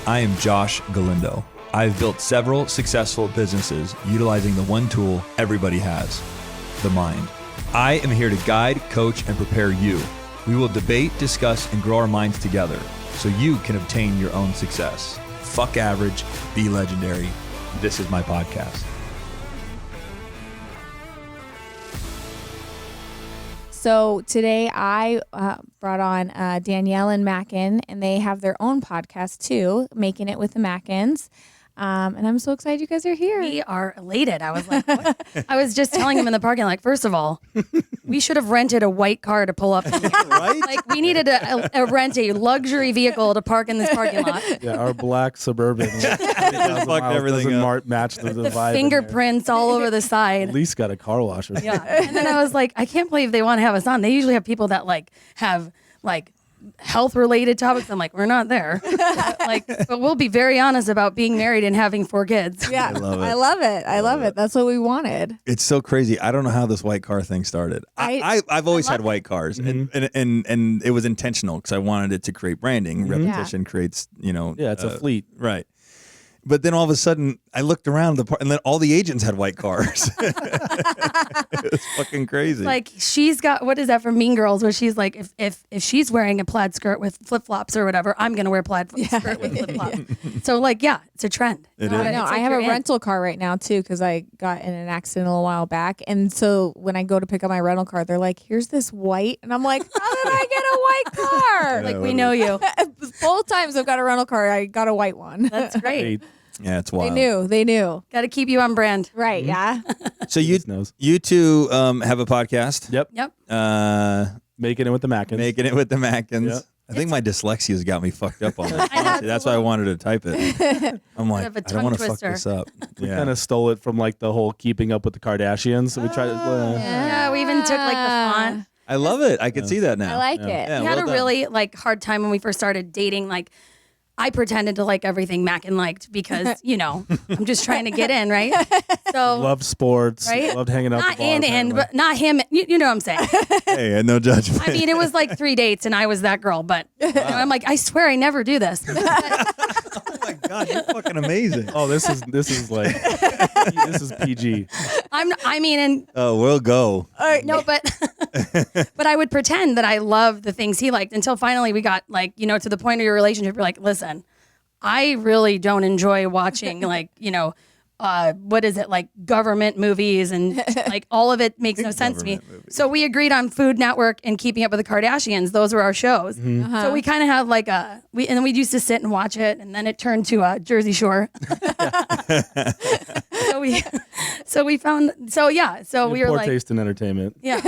I am Josh Galindo. I've built several successful businesses utilizing the one tool everybody has, the mind. I am here to guide, coach, and prepare you. We will debate, discuss, and grow our minds together so you can obtain your own success. Fuck average, be legendary. This is my podcast. So today I brought on Danielle and Mackin, and they have their own podcast too, Making It with the Mackins. And I'm so excited you guys are here. We are elated. I was like, what? I was just telling him in the parking lot, like, first of all, we should have rented a white car to pull up in here. Right? Like, we needed to rent a luxury vehicle to park in this parking lot. Yeah, our black Suburban fucked everything doesn't up. match the vibe. Fingerprints all over the At side. least got a car wash or something. Yeah. And then I was like, I can't believe they want to have us on. They usually have people that have health related topics. I'm like, we're not there. But we'll be very honest about being married and having 4 kids. Yeah, I love it. I love it. That's what we wanted. It's so crazy. I don't know how this white car thing started. I've always had white cars, and it was intentional because I wanted it to create branding. Repetition creates, Yeah, it's a fleet. Right. But then all of a sudden, I looked around and then all the agents had white cars. It was fucking crazy. Like, she's got, what is that from Mean Girls, where she's like, if she's wearing a plaid skirt with flip flops or whatever, I'm gonna wear plaid skirt with flip flops. So it's a trend. It I is. know. It's I like have a you're in. rental car right now too because I got in an accident a little while back, and so when I go to pick up my rental car, they're like, "Here's this white," and I'm like, "How did I get a white car?" Like, we know you. Both times I've got a rental car, I got a white one. That's great. Yeah, it's wild. They knew. Got to keep you on brand. Right, yeah. So you two have a podcast. Yep. Making it with the Mackins. Making It with the Mackins. Yep. I think my dyslexia's got me fucked up on this. Honestly, that's why I wanted to type it. I'm like, of a I don't want to tongue fuck this up. We Yeah. kind of stole it from the whole Keeping Up with the Kardashians. So we tried. Yeah, we even took the font. I love it. I can see that now. I like it. Yeah, We had well a done. really hard time when we first started dating. I pretended to like everything Mackin liked because, I'm just trying to get in, right? So Loved sports. Right? Loved hanging out. not at the bar, in, apparently. but not him. You know what I'm saying? Hey, no judgment. I mean, it was 3 dates and I was that girl, but I'm like, I swear I never do this. Oh my God, you're fucking amazing. Oh, this is this is PG. We'll go. No, but I would pretend that I loved the things he liked until finally we got to the point of your relationship. You're like, listen, I really don't enjoy watching what is it, government movies and all of it makes no sense to me. So we agreed on Food Network and Keeping Up with the Kardashians. Those were our shows. So we kind of have and then we used to sit and watch it, and then it turned to Jersey Shore. So we were Poor like, taste in entertainment. yeah.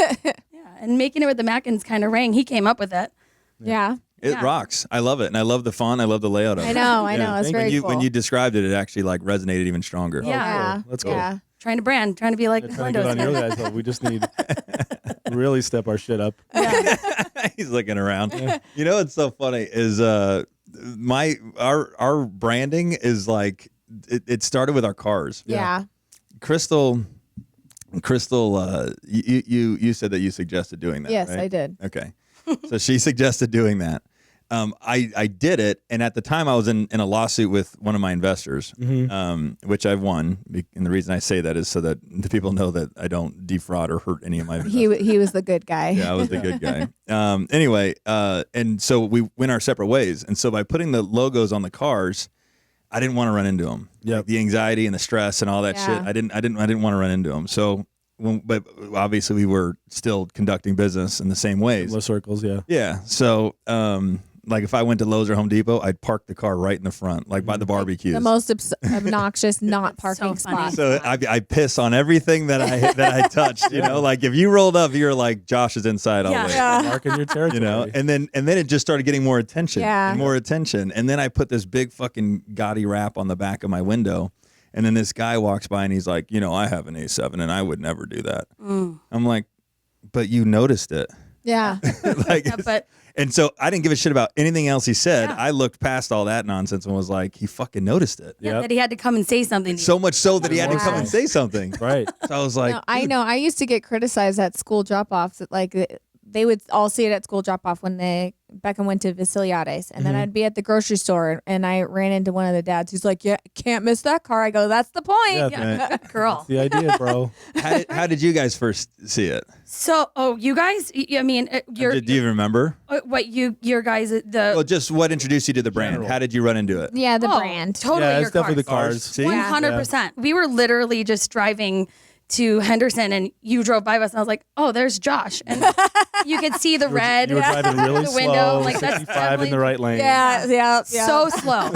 And Making It with the Mackins kind of rang. He came up with it. Yeah. It Yeah. rocks. I love it. And I love the font. I love the layout of it. I know. It's thank very When cool. you described it, it actually resonated even stronger. Yeah. Cool. That's cool. Yeah. Trying to be like Trying to get on your Galindo. guys, but we just need really step our shit up. He's looking around. You know what's so funny is our branding is it started with our cars. Yeah. Crystal, you said that you suggested doing that. Yes, right? I did. Okay, so she suggested doing that. I did it, and at the time I was in a lawsuit with one of my investors, which I've won. And the reason I say that is so that the people know that I don't defraud or hurt any of my investors. He was the good guy. Yeah, I was the good guy. Anyway, and so we went our separate ways. And so by putting the logos on the cars, I didn't want to run into them. Yep. The anxiety and the stress and all that shit. I didn't want to run into them. So, but obviously we were still conducting business in the same ways. Low circles, yeah. Yeah. So, if I went to Lowe's or Home Depot, I'd park the car right in the front, by the barbecues. The most obnoxious not parking So funny. spot. So I piss on everything that I touched. You know, if you rolled up, you're like, Josh is inside all the way. Yeah. Marking your territory. You know, and then it just started getting more attention, Yeah. and more attention, and then I put this big fucking gaudy wrap on the back of my window, and then this guy walks by and he's like, I have an A7 and I would never do that. I'm like, but you noticed it. Yeah. But And so I didn't give a shit about anything else he said. Yeah. I looked past all that nonsense and was like, he fucking noticed it. yeah, Yep. that he had to come and say something. To you. So much so that he had to come Wow. and say something. Right. So I was like, No, I dude, know. I used to get criticized at school drop-offs. they would all see it at school drop off when Beckham went to Vasiliades, and then I'd be at the grocery store, and I ran into one of the dads who's like, "Yeah, can't miss that car." I go, "That's the point." Yeah, girl. That's the idea, bro. How did you guys first see it? So, you guys, I mean, Do you even remember? what your guys, Well, just what introduced you to the brand? How did you run into it? Yeah, the brand. Totally Yeah, your it's definitely the cars. cars. See? 100%. We were literally just driving to Henderson, and you drove by us, and I was like, "Oh, there's Josh," and you could see the red. You were driving really the window, slow, like that's 65 in the right lane. Yeah. so slow,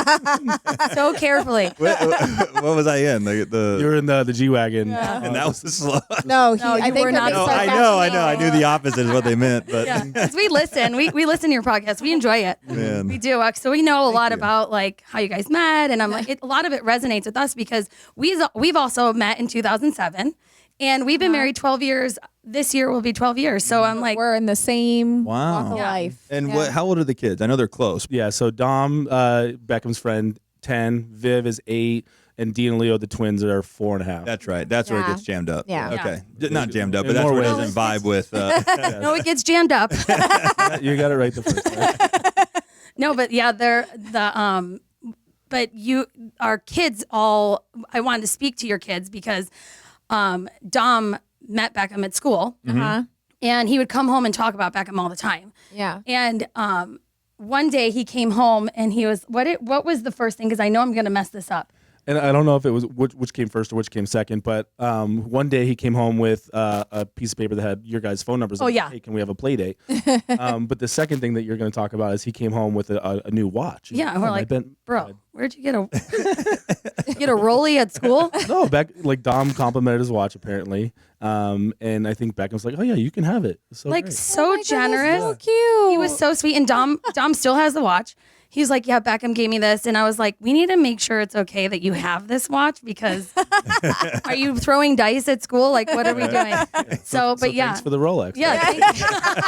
so carefully. What was I in? You were in the G-Wagon. And that was the slow. No, you were not. No, I know. I knew the opposite is what they meant, but Yeah, 'cause we listen. We listen to your podcast. We enjoy it. Man. We do. So we know a lot you. about like how you guys met, and I'm like, a lot of it resonates with us because we've also met in 2007, and we've been married 12 years. This year will be 12 years. So I'm like, we're in the same Wow. walk of Yeah. life. And how old are the kids? I know they're close. Yeah, so Dom, Beckham's friend, 10, Viv is 8, and Dean and Leo, the twins, are 4.5. That's right. That's where it Yeah. gets jammed up. Yeah. Okay. Not jammed up, In but that's more where it ways. doesn't vibe with. no, it gets jammed up. You got it right the first time. No, but yeah, they're the but our kids all. I wanted to speak to your kids because Dom met Beckham at school, and he would come home and talk about Beckham all the time. Yeah. And one day he came home and he was what was the first thing? Because I know I'm going to mess this up. And I don't know if it was which came first or which came second, but one day he came home with a piece of paper that had your guys' phone numbers. Oh, yeah. Hey, can we have a play date? But the second thing that you're going to talk about is he came home with a new watch. Yeah, and Oh, we're I like, bet- bro, where'd you get a get a rollie at school? No, Dom complimented his watch apparently, and I think Beckham's like, oh yeah, you can have it. It's so Like great. so generous. So cute. He was so sweet. And Dom still has the watch. He's like, yeah, Beckham gave me this. And I was like, we need to make sure it's okay that you have this watch because are you throwing dice at school? Like, what are we doing? So yeah. Thanks for the Rolex. Yeah.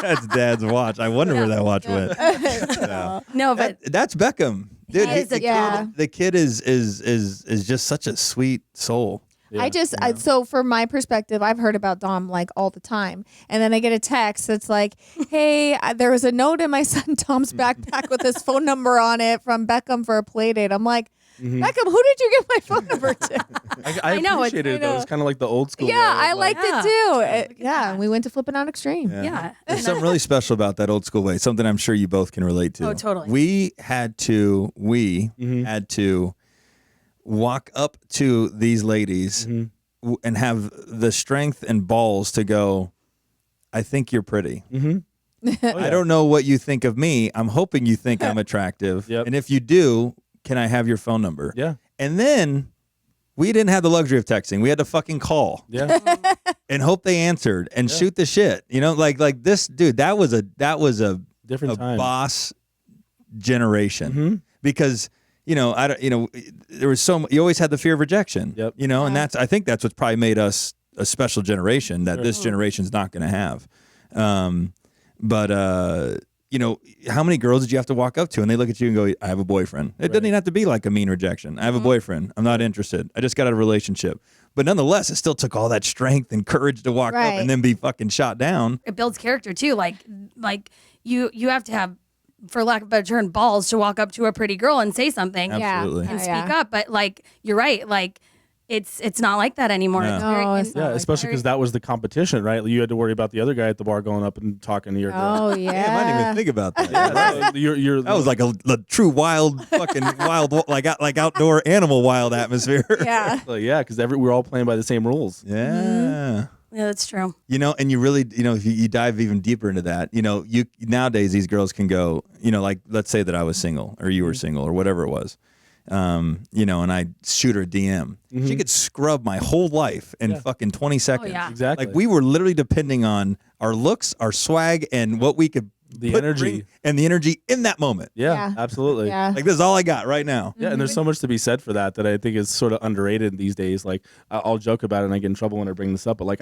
That's Dad's watch. I wonder where that watch went. Yeah. No, but That's Beckham, dude. He is a kid. The kid is just such a sweet soul. I just so from my perspective, I've heard about Dom like all the time, and then I get a text that's like, "Hey, there was a note in my son Tom's backpack with his phone number on it from Beckham for a play date." I'm like, Beckham, who did you give my phone number to? I know, appreciated it. Though. It's kind of like the old school. Yeah, way I of, liked Yeah. it too. at that. And we went to Flipping Out Extreme. yeah. There's something really special about that old school way. Something I'm sure you both can relate to. Oh, totally. We had to walk up to these ladies and have the strength and balls to go, I think you're pretty. I don't know what you think of me. I'm hoping you think I'm attractive. Yep. And if you do, can I have your phone number? Yeah. And then we didn't have the luxury of texting. We had to fucking call Yeah. and hope they answered and shoot the shit. You know, like this dude, that was a Different time. boss generation because there was you always had the fear of rejection. Yep. And I think that's what's probably made us a special generation that this generation's not going to have. But how many girls did you have to walk up to and they look at you and go, I have a boyfriend. It doesn't even have to be like a mean rejection. I have a boyfriend. I'm not interested. I just got out of a relationship. But nonetheless, it still took all that strength and courage to walk up Right. and then be fucking shot down. It builds character too. Like you have to have, for lack of a better term, balls to walk up to a pretty girl and say something Absolutely. and Oh, speak yeah. up. But like you're right. Like it's not like that anymore. No. It's very, No, it's Yeah, especially because that was the competition, right? You had to worry about the other guy at the bar going up and talking to your girl. Oh Yeah, I didn't even think about that. You're That was like a true wild, fucking wild, like outdoor animal wild atmosphere. Yeah. yeah, because we're all playing by the same rules. Yeah. yeah, that's true. And you really, if you dive even deeper into that, you nowadays these girls can go, like let's say that I was single or you were single or whatever it was, and I shoot her a DM. She could scrub my whole life in fucking 20 seconds. yeah. Exactly. Like we were literally depending on our looks, our swag, and what we could The energy. and the energy in that moment. Yeah, Yeah. absolutely. Yeah. Like this is all I got right now. Yeah, and there's so much to be said for that I think is sort of underrated these days. Like I'll joke about it and I get in trouble when I bring this up, but like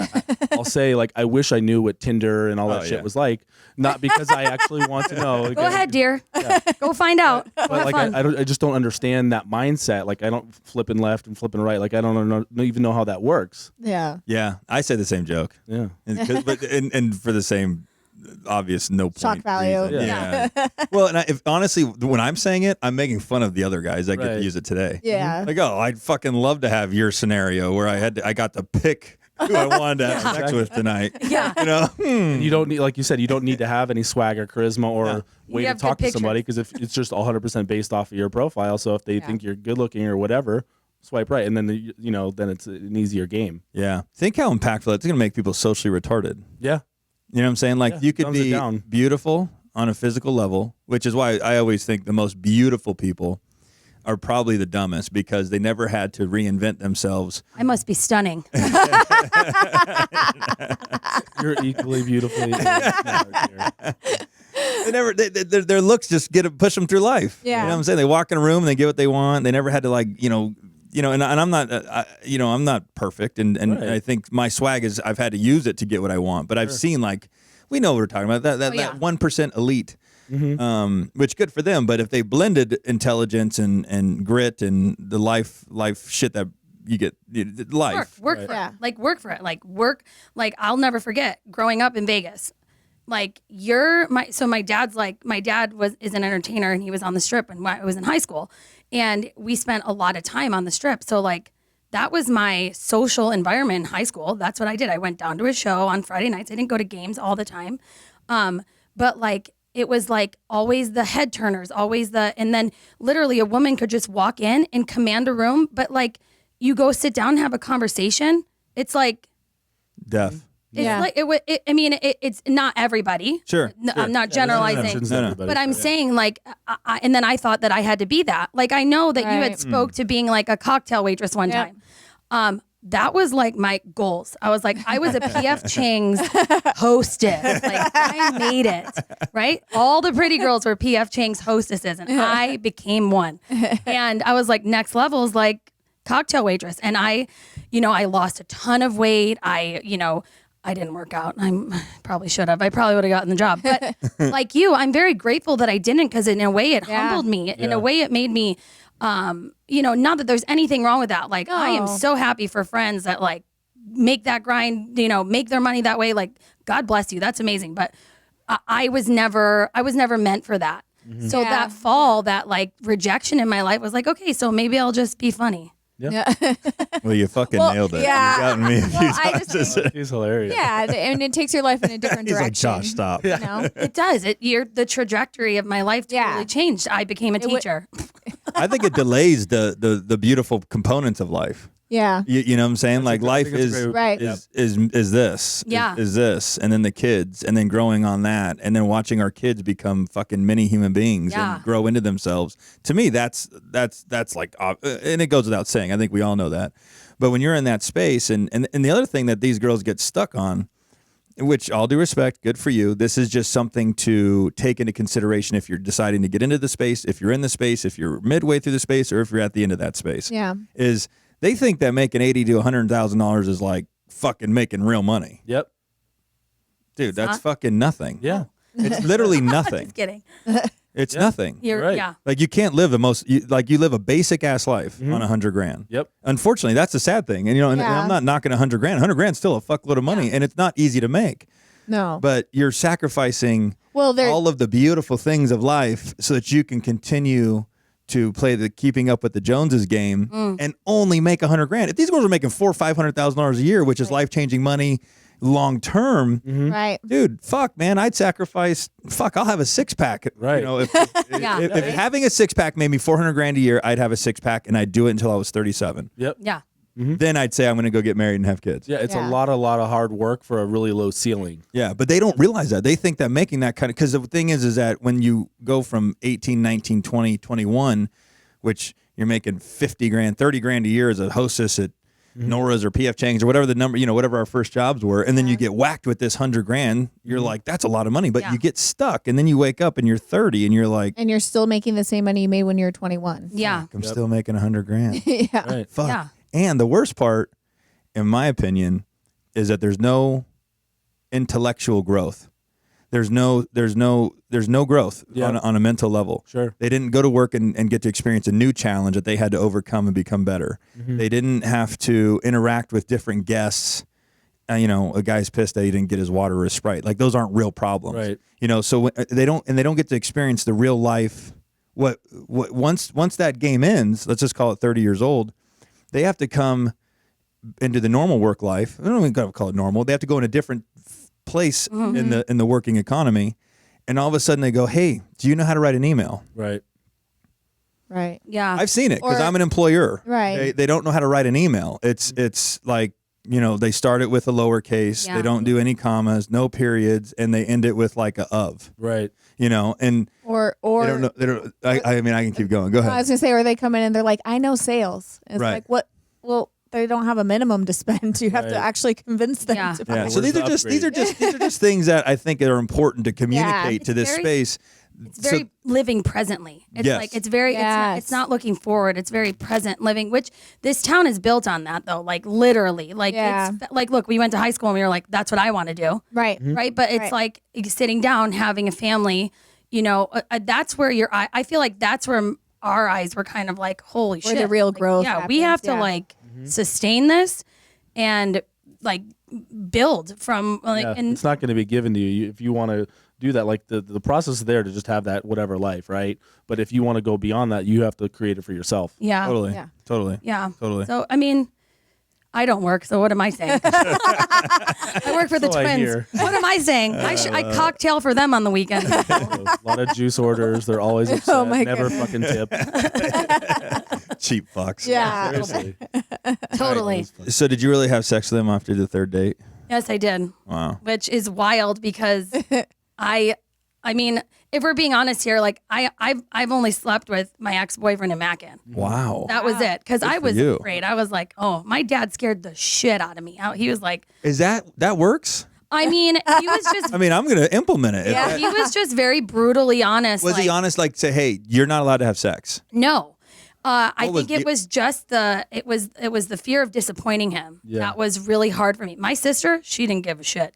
I'll say like I wish I knew what Tinder and all that shit was like, not because I actually want to know. Go ahead, dear. Go find out. But Have like fun. I just don't understand that mindset. Like I don't flipping left and flipping right. Like I don't even know how that works. Yeah. Yeah, I say the same joke. Yeah. And for the same obvious no point Shock value. reason. Yeah. Well, and if honestly, when I'm saying it, I'm making fun of the other guys that get to use it today. Yeah. Like, oh, I'd fucking love to have your scenario where I got to pick who I wanted to have sex with tonight. Yeah. You know? And you don't need, like you said, you don't need to have any swag or charisma or way You to have talk good to somebody, because if it's just 100% based off of your profile. So if they think you're good looking or whatever, swipe right, and then then it's an easier game. Yeah. Think how impactful it's going to make people socially retarded. Yeah. You know what I'm saying? Like you could thumbs it be down. beautiful on a physical level, which is why I always think the most beautiful people are probably the dumbest, because they never had to reinvent themselves. I must be stunning. You're equally beautifully. They never their looks just push them through life. Yeah. You know what I'm saying? They walk in a room and they get what they want. They never had to and I'm not I'm not perfect, and Right. I think my swag is I've had to use it to get what I want, but I've seen, like, we know what we're talking about, that 1% elite. Which good for them, but if they blended intelligence and grit and the life shit that you get, life. Work for it. Like work for it. Like I'll never forget growing up in Vegas. Like my dad is an entertainer, and he was on the Strip when I was in high school, and we spent a lot of time on the Strip. So like that was my social environment in high school. That's what I did. I went down to a show on Friday nights. I didn't go to games all the time. But like it was like always the head turners, and then literally a woman could just walk in and command a room. But like you go sit down and have a conversation. It's like, Deaf. it's not everybody. Sure. I'm not generalizing. No. But I'm saying like, and then I thought that I had to be that. Like I know that you had spoke to being like a cocktail waitress one time. That was like my goals. I was like, I was a PF Chang's hostess. Like I made it, right? All the pretty girls were PF Chang's hostesses, and I became one. And I was like, next level is like cocktail waitress. And I lost a ton of weight. I didn't work out. I probably should have. I probably would have gotten the job. But like you, I'm very grateful that I didn't, because in a way it humbled me. In a way it made me, not that there's anything wrong with that. Like I am so happy for friends that like make that grind, make their money that way. Like God bless you. That's amazing. But I was never meant for that. Mm-hmm. So that fall, that like rejection in my life was like, okay, so maybe I'll just be funny. Yeah. Well, you fucking nailed it. Yeah. You got me. I just think, He's hilarious. yeah, and it takes your life in a different He's like, direction. Josh, stop. You know? It does. The trajectory of my life totally changed. I became a teacher. I think it delays the beautiful components of life. Yeah. You know what I'm saying? Like life is Right. is this. Yeah. Is this, and then the kids, and then growing on that, and then watching our kids become fucking mini human beings and grow into themselves. To me, that's like, and it goes without saying. I think we all know that. But when you're in that space, and the other thing that these girls get stuck on, which, all due respect, good for you. This is just something to take into consideration if you're deciding to get into the space, if you're in the space, if you're midway through the space, or if you're at the end of that space. Yeah. Is they think that making $80,000 to $100,000 is like fucking making real money. Yep. Dude, that's fucking nothing. Yeah. It's literally nothing. Just kidding. It's nothing. You're Right. yeah. Like you can't live you live a basic ass life on $100,000. Yep. Unfortunately, that's the sad thing. And and I'm not knocking $100,000. $100,000 is still a fuckload of money, and it's not easy to make. No. But you're sacrificing Well, all of the beautiful things of life so that you can continue to play the keeping up with the Joneses game and only make $100,000. If these girls are making $400,000 or $500,000 a year, which is life changing money long term, right. dude, fuck, man, I'd sacrifice. Fuck, I'll have a 6-pack. Right. If having a 6-pack made me $400,000 a year, I'd have a 6-pack, and I'd do it until I was 37. Yep. Yeah. Then I'd say I'm going to go get married and have kids. Yeah, it's Yeah. a lot of hard work for a really low ceiling. Yeah, but they don't realize that. They think that making that kind of, because the thing is that when you go from 18, 19, 20, 21, which you're making $50,000, $30,000 a year as a hostess at Nora's or PF Chang's or whatever the number, whatever our first jobs were, and then you get whacked with this $100,000, you're like, that's a lot of money, but you get stuck, and then you wake up and you're 30, and you're like, And you're still making the same money you made when you were 21. Yeah. I'm still making $100,000. Yeah. Right. Fuck. Yeah. And the worst part, in my opinion, is that there's no intellectual growth. There's no growth on a mental level. Sure. They didn't go to work and get to experience a new challenge that they had to overcome and become better. They didn't have to interact with different guests a guy's pissed that he didn't get his water or his Sprite. Like those aren't real problems, Right. So they don't get to experience the real life. What once that game ends, let's just call it 30 years old, they have to come into the normal work life. I don't even gotta call it normal. They have to go in a different place in the working economy, and all of a sudden they go, "Hey, do you know how to write an email?" Right. Right. Yeah. I've seen it because Or- I'm an employer. Right. They don't know how to write an email. It's like, they start it with a lowercase. Yeah. They don't do any commas, no periods, and they end it with like a of. Right. And Or they don't know. They don't. I mean, I can keep going. Go I ahead. was gonna say, or they come in and they're like, I know sales. And it's Right. like, what? Well, they don't have a minimum to spend. You have to Right. actually convince them Yeah. to Yeah. buy. So Where's these the are just things that I think are important to communicate It's to this very- space. It's very living presently. It's Yes. like it's very Yes. it's not looking forward. It's very present living, which this town is built on that though. Like literally. Like Yeah. it's like look, we went to high school and we were like, that's what I want to do. Right. Right. But it's Right. like sitting down, having a family, that's where I feel like that's where our eyes were kind of like, holy Where shit. the real Like, growth Yeah. We happens, have to like sustain this and like build from like Yeah. and It's not going to be given to you if you want to do that. Like the process is there to just have that whatever life, right? But if you want to go beyond that, you have to create it for yourself. yeah. Totally. Yeah. Totally. Yeah. Totally. So I mean, I don't work, so what am I saying? I work for the So I twins. hear. What am I saying? I cocktail for them on the weekend. A lot of juice orders. They're always upset. Oh my Never goodness. fucking tip. Cheap fucks. Yeah. Seriously. Totally. So did you really have sex with him after the third date? Yes, I did. Wow. Which is wild because I mean, if we're being honest here, like I've only slept with my ex-boyfriend in Mackin. Wow. That was it. Because I for was you. afraid. I was like, oh, my dad scared the shit out of me. He was like, Is that works? I mean, he was just I mean, I'm going to implement it. yeah, he was just very brutally honest. Was he like, honest? Like say, hey, you're not allowed to have sex. No. I What was think it the- was just it was the fear of disappointing him. Yeah. That was really hard for me. My sister, she didn't give a shit.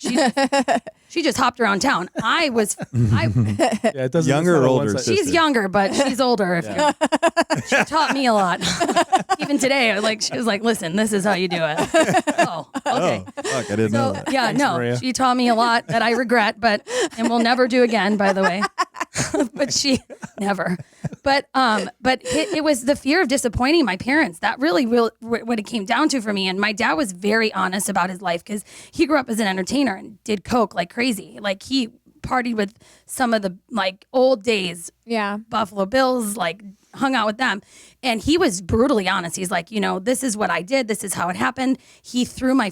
She just hopped around town. Yeah, it doesn't. Younger it's not or a older one-size- sister? she's younger, but she's older. She taught me a lot. Even today, she was like, listen, this is how you do it. Oh, okay. Oh, fuck! I didn't know that. Yeah, no, Maria. she taught me a lot that I regret, and will never do again, by the way. But she never. But it was the fear of disappointing my parents. That really what it came down to for me. And my dad was very honest about his life because he grew up as an entertainer and did coke like crazy. Like he partied with some of the like old days Yeah. Buffalo Bills, like hung out with them. And he was brutally honest. He's like, this is what I did. This is how it happened. He threw my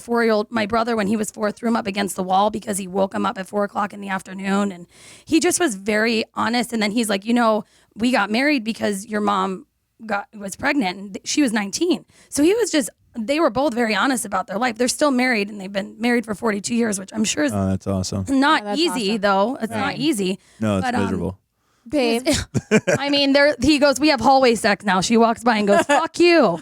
brother, when he was 4, threw him up against the wall because he woke him up at 4:00 in the afternoon. And he just was very honest. And then he's like, we got married because your mom was pregnant and she was 19. So they were both very honest about their life. They're still married and they've been married for 42 years, which I'm sure is Oh, that's awesome. not that's easy awesome. though. It's not easy. No, it's But, miserable. Babe. I mean, he goes, we have hallway sex now. She walks by and goes, fuck you.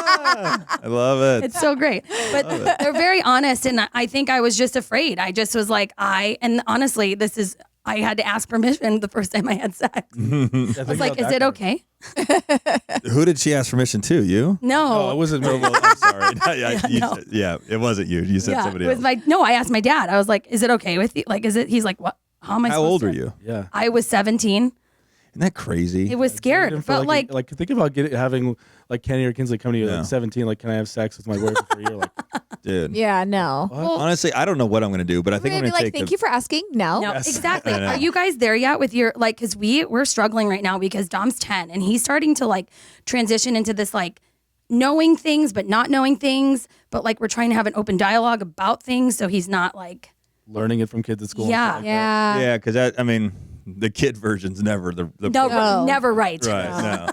I love it. It's so great. But they're very honest. And I think I was just afraid. I just was like, and honestly, I had to ask permission the first time I had sex. I was like, is it okay? Who did she ask permission to? You? No. Oh, it wasn't me. I'm sorry. no. It wasn't you. You said somebody it was else. I asked my dad. I was like, is it okay with you? Like, he's like, what? How am I How supposed old to? are you? Yeah. I was 17. Isn't that crazy? It was scared. Even But for, like think about having like Kenny or Kinsley come to you Yeah. like 17. Like, can I have sex with my boyfriend for a year? Like, Dude. Yeah. No. Honestly, I don't know what I'm going to do, but I We're think I'm gonna going be to like, take thank you for asking. No. No, Yes. exactly. I know. Are you guys there yet with your because we're struggling right now because Dom's 10 and he's starting to like transition into this like knowing things but not knowing things, but like we're trying to have an open dialogue about things so he's not like learning it from kids at school. and Yeah. stuff like that. Yeah. Yeah, because the kid version's never the No. never right. right.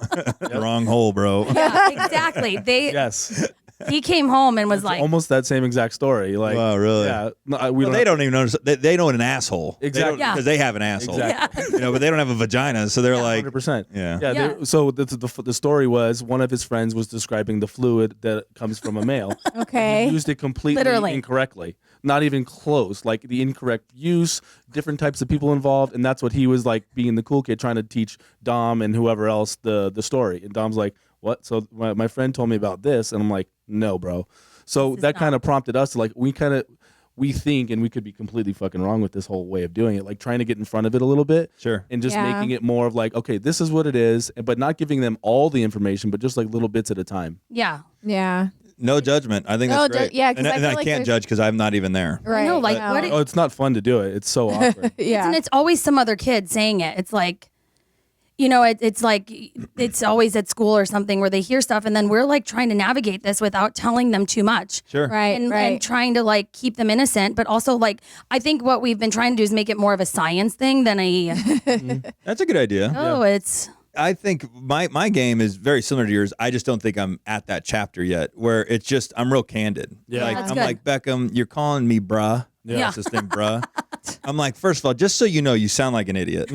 No. Wrong hole, bro. Yeah, exactly. Yes. He came home and was like Almost that same exact story. Like, Wow, really? Yeah. No, They don't even notice. They know an asshole. Exactly. Yeah. Because they have an asshole. Exactly. yeah. But they don't have a vagina, so they're like, 100%. Yeah. Yeah. Yeah. So the story was one of his friends was describing the fluid that comes from a male. Okay. He used it completely Literally. incorrectly. Not even close. Like the incorrect use, different types of people involved, and that's what he was like being the cool kid trying to teach Dom and whoever else the story. And Dom's like, "What?" So my friend told me about this, and I'm like, "No, bro." So is that kind not- of prompted us to like, we think, and we could be completely fucking wrong with this whole way of doing it, like trying to get in front of it a little bit. Sure. And just Yeah. making it more of like, okay, this is what it is, but not giving them all the information, but just like little bits at a time. Yeah. Yeah. No judgment. I think No that's great. yeah, 'cause and I and feel I like can't there's- judge because I'm not even there. Right. know, like, no. what Oh, it's not fun to do it. It's so awkward. Yeah. And it's always some other kid saying it. It's like, you know, it's like it's always at school or something where they hear stuff, and then we're like trying to navigate this without telling them too much. Sure. Right. And trying to like keep them innocent, but also like I think what we've been trying to do is make it more of a science thing than a That's a good idea. it's I think my game is very similar to yours. I just don't think I'm at that chapter yet where it's just I'm real candid. Yeah. Like, That's I'm good. like, Beckham, you're calling me bruh. Yeah. That's his thing, bruh. I'm like, first of all, just so you know, you sound like an idiot.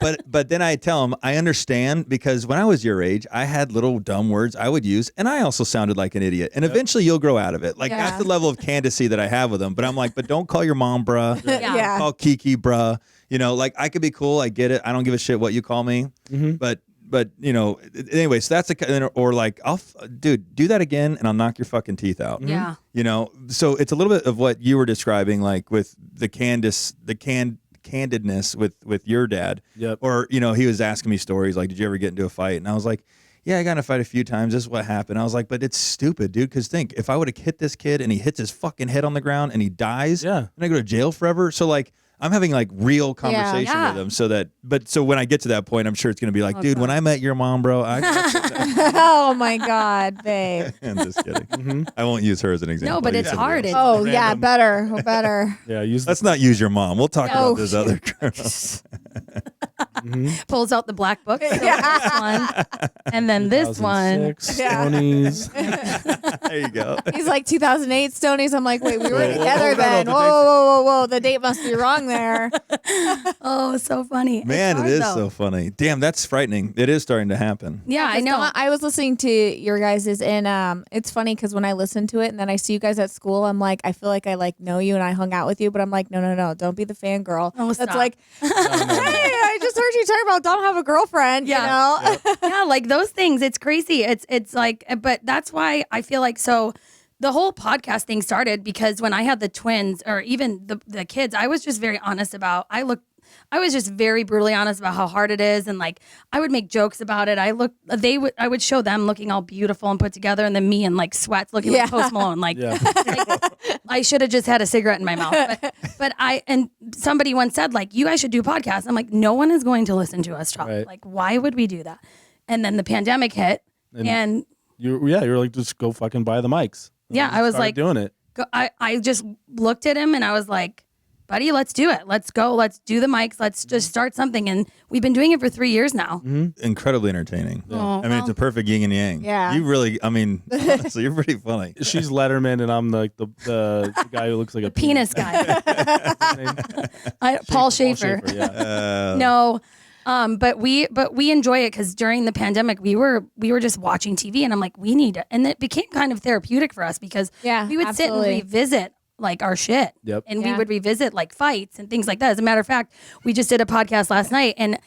But then I tell him I understand because when I was your age, I had little dumb words I would use, and I also sounded like an idiot. And eventually, you'll grow out of it. Like Yeah. that's the level of candidacy that I have with him. But I'm like, but don't call your mom bruh. Yeah. Yeah. Call Kiki bruh. You know, like I could be cool. I get it. I don't give a shit what you call me. But you know, anyway, so that's or like, dude, do that again, and I'll knock your fucking teeth out. Yeah. You know, so it's a little bit of what you were describing, like with the candidness with your dad. Yep. Or you know, he was asking me stories like, did you ever get into a fight? And I was like, yeah, I got in a fight a few times. This is what happened. I was like, but it's stupid, dude. Because think, if I would have hit this kid and he hits his fucking head on the ground and he dies, Yeah. and I go to jail forever. So like, I'm having like real conversation Yeah. with him, so when I get to that point, I'm sure it's gonna be like, dude, God. when I met your mom, bro, I Oh my God, babe. I'm just kidding. I won't use her as an example. No, but I'll it's use somebody hard. else. Oh yeah, Random. better. Yeah. Use Let's not use your mom. We'll talk Oh. about this other girl. pulls out the black book. So this one, and then this one. 2006, Yeah. Stonies. There you go. He's like 2008 Stonies. I'm like, wait, we were Whoa, together hold on, then. the Whoa. The date must be wrong there. Oh, so funny. Man, It's it hard, is though. so funny. Damn, that's frightening. It is starting to happen. Yeah, I know. I was listening to your guys's, and it's funny because when I listen to it and then I see you guys at school, I'm like, I feel like I like know you and I hung out with you, but I'm like, no, don't be the fangirl. Oh, That's stop. like, hey, I just heard you talk about don't have a girlfriend. Yeah. You know? Yeah, like those things. It's crazy. It's like, but that's why I feel like so. The whole podcast thing started because when I had the twins, or even the kids, I was just very honest about. I was just very brutally honest about how hard it is, and like I would make jokes about it. I would show them looking all beautiful and put together, and then me in like sweats looking Yeah. like Post Malone. Like, Yeah. like, I should have just had a cigarette in my mouth. But and somebody once said like, you guys should do podcasts. I'm like, no one is going to listen to us talk. Right. Like, why would we do that? And then the pandemic hit, and You're like, just go fucking buy the mics. Yeah, I was Started like- doing it. I just looked at him and I was like, buddy, let's do it. Let's go. Let's do the mics. Let's just start something. And we've been doing it for 3 years now. Incredibly entertaining. Oh, I mean, it's a perfect yin and yang. Yeah. You really, I mean, honestly, you're pretty funny. She's Letterman, and I'm like the guy who looks like a Penis guy. Paul Schaefer. Yeah. No. But we enjoy it because during the pandemic we were just watching TV, and I'm like, we need it, and it became kind of therapeutic for us because Yeah, we would sit absolutely. and revisit like our shit, Yep. and we Yeah. would revisit like fights and things like that. As a matter of fact, we just did a podcast last night and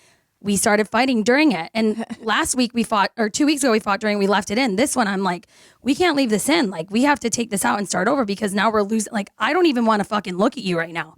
we started fighting during it. And last week we fought, or 2 weeks ago we fought during, we left it in. This one, I'm like, we can't leave this in. Like, we have to take this out and start over because now we're losing. Like, I don't even want to fucking look at you right now.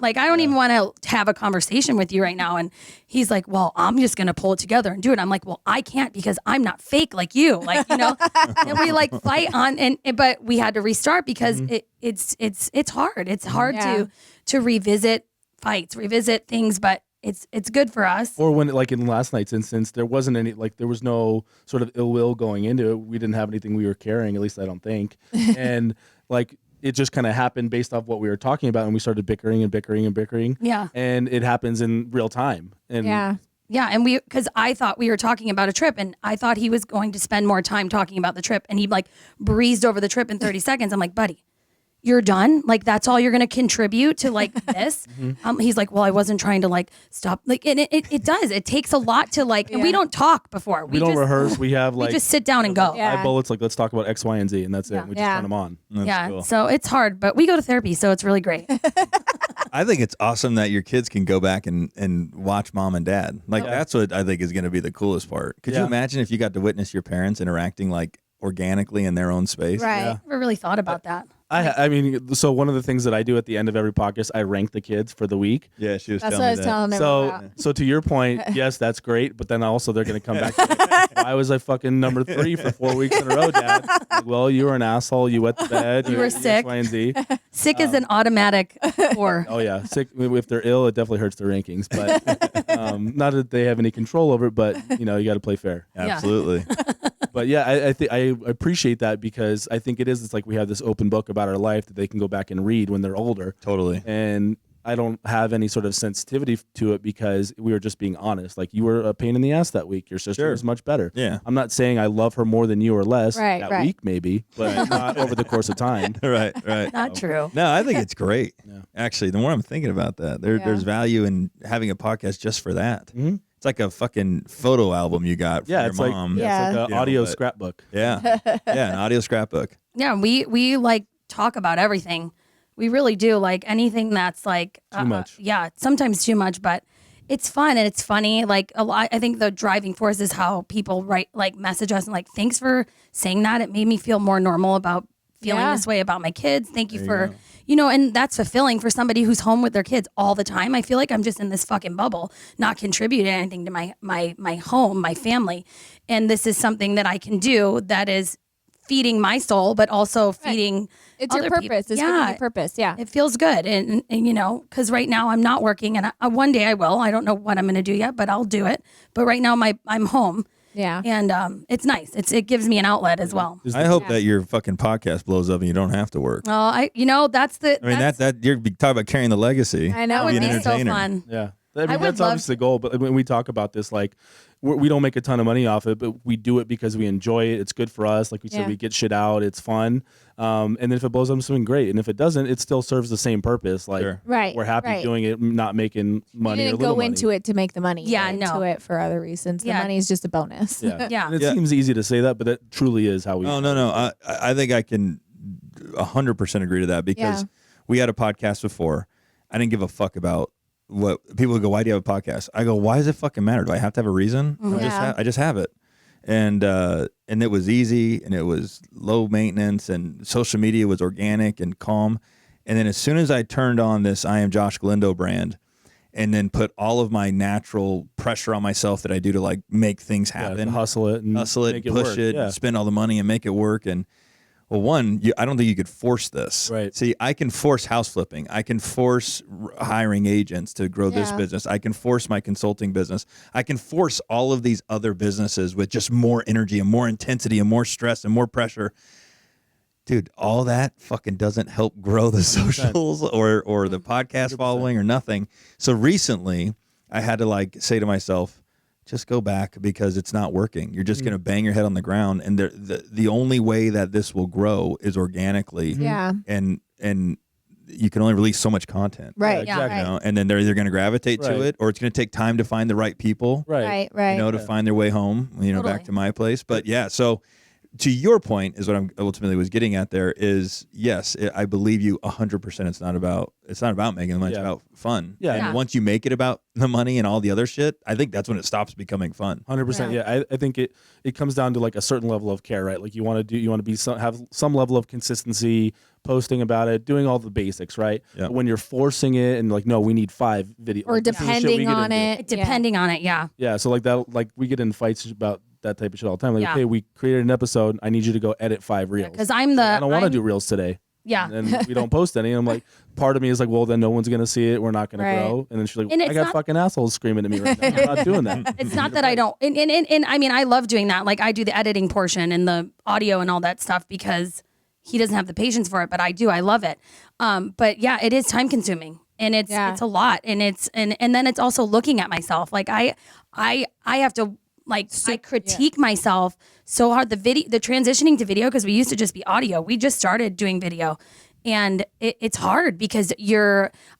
Like, I don't even want to have a conversation with you right now. And he's like, well, I'm just going to pull it together and do it. I'm like, well, I can't because I'm not fake like you. Like, you know, and we like fight on, but we had to restart because it's hard. It's hard Yeah. to revisit fights, revisit things, but it's good for us. Or when, like in last night's instance, there wasn't any, like there was no sort of ill will going into it. We didn't have anything we were carrying, at least I don't think. And like it just kind of happened based off what we were talking about, and we started bickering and bickering and bickering. Yeah. And it happens in real time. And Yeah. Yeah, and because I thought we were talking about a trip, and I thought he was going to spend more time talking about the trip, and he like breezed over the trip in 30 seconds. I'm like, buddy, you're done? Like, that's all you're going to contribute to like this? He's like, well, I wasn't trying to like stop. Like, and it does. It takes a lot to like, and we Yeah. don't talk before. we don't just, reverse. We have like We just sit down and go. Yeah. five bullets, like let's talk about X, Y, and Z, and that's Yeah. it. We just Yeah. turn them on. That's Yeah, cool. so it's hard, but we go to therapy, so it's really great. I think it's awesome that your kids can go back and watch mom and dad. Like Yeah. that's what I think is going to be the coolest part. Could you Yeah. imagine if you got to witness your parents interacting like organically in their own space. Right. Yeah. I never really thought about that. I mean, so one of the things that I do at the end of every podcast, I rank the kids for the week. Yeah, she was That's telling what I me was that. telling them So, about. so to your point, yes, that's great. But then also they're going to come back. To like, why was I fucking number 3 for 4 weeks in a row, Dad? Like, well, you were an asshole. You wet the bed. You were X, sick. Y, and Z. Sick is an automatic 4. Oh yeah, sick. If they're ill, it definitely hurts the rankings. But not that they have any control over it. But you know, you got to play fair. Absolutely. But yeah, I think I appreciate that because I think it is. It's like we have this open book about our life that they can go back and read when they're older. Totally. And I don't have any sort of sensitivity to it because we were just being honest. Like you were a pain in the ass that week. Your sister Sure. was much better. Yeah. I'm not saying I love her more than you or less Right, that right. week maybe, but not over the course of time. Right. Right. Not true. No, I think it's great. Yeah. Actually, the more I'm thinking about that, there's value in having a podcast just for that. Mm-hmm. It's like a fucking photo album you got from Yeah, your it's mom. like Yeah. it's like an You know, audio but- scrapbook. Yeah. Yeah, an audio scrapbook. Yeah, we like talk about everything. We really do. Like anything that's like Too much. Yeah, sometimes too much, but it's fun and it's funny. Like a lot, I think the driving force is how people message us and like, thanks for saying that. It made me feel more normal about feeling Yeah. this way about my kids. Thank you for, and that's fulfilling for somebody who's home with their kids all the time. I feel like I'm just in this fucking bubble, not contributing anything to my home, my family. And this is something that I can do that is feeding my soul, but also feeding It's your other purpose. people. It's giving you purpose. Yeah. It feels good. And because right now I'm not working and one day I will. I don't know what I'm going to do yet, but I'll do it. But right now I'm home Yeah. and it's nice. It gives me an outlet as well. I hope that your fucking podcast blows up and you don't have to work. That's the, I mean, that you're talking about carrying the legacy. I know. that would Be be an so entertainer. fun. Yeah. I I mean, would that's love- obviously the goal. But when we talk about this, like, we don't make a ton of money off it, but we do it because we enjoy it. It's good for us. Like we said, Yeah. we get shit out. It's fun. And then if it blows up, something great. And if it doesn't, it still serves the same purpose. Like Sure. Right. we're happy right. doing it, not making money You or didn't little go money. into it to make the money. You Yeah, went no. into it for other reasons. The Yeah. money is just a bonus. Yeah. Yeah. And it Yeah. seems easy to say that, but that truly is how we. Oh, no. I think I can 100% agree to that because Yeah. we had a podcast before. I didn't give a fuck about what people would go, why do you have a podcast? I go, why does it fucking matter? Do I have to have a reason? Yeah. I just have it. And it was easy and it was low maintenance and social media was organic and calm. And then as soon as I turned on this I Am Josh Galindo brand and then put all of my natural pressure on myself that I do to like make things Yeah, happen, hustle it, and push make work. it, Yeah. spend all the money and make it work. And well, I don't think you could force this. Right. See, I can force house flipping. I can force hiring agents to grow this Yeah. business. I can force my consulting business. I can force all of these other businesses with just more energy and more intensity and more stress and more pressure. Dude, all that fucking doesn't help grow the socials or the podcast 100%. following or nothing. So recently, I had to like say to myself, just go back because it's not working. You're just going to bang your head on the ground. And the only way that this will grow is organically. Yeah. And you can only release so much content. Right. Yeah, exactly. You know? And then they're either going to gravitate Right. to it or it's going to take time to find the right people, Right. Right. you know, to find their way home, you know, back Totally. to my place. But yeah, so to your point is what I'm ultimately was getting at there is yes, I believe you 100%. It's not about making the money. It's Yeah. about fun. Yeah. And Yeah. once you make it about the money and all the other shit, I think that's when it stops becoming fun. 100%. Yeah, I think it comes down to like a certain level of care, right? Like you want to be have some level of consistency, posting about it, doing all the basics, right? Yeah. But when you're forcing it and like, no, we need 5 videos Or like, this is the shit we depending get on into. it. Depending on it, yeah. Yeah, so like that, like we get in fights about that type of shit all the time. Like, Yeah. okay, we created an episode. I need you to go edit 5 reels. Because I I don't want to do reels today. Yeah. And we don't post any. And I'm like, part of me is like, well, then no one's gonna see it. We're not gonna Right. grow. And then she's like, And I it's got not- fucking assholes screaming at me right now. I'm not doing that. It's not that I don't, and I mean, I love doing that. Like I do the editing portion and the audio and all that stuff because he doesn't have the patience for it, but I do. I love it. But yeah, it is time consuming and it's a lot. And and then it's also looking at myself. Like I have to like I critique myself so hard. The transitioning to video, because we used to just be audio. We just started doing video. And it's hard because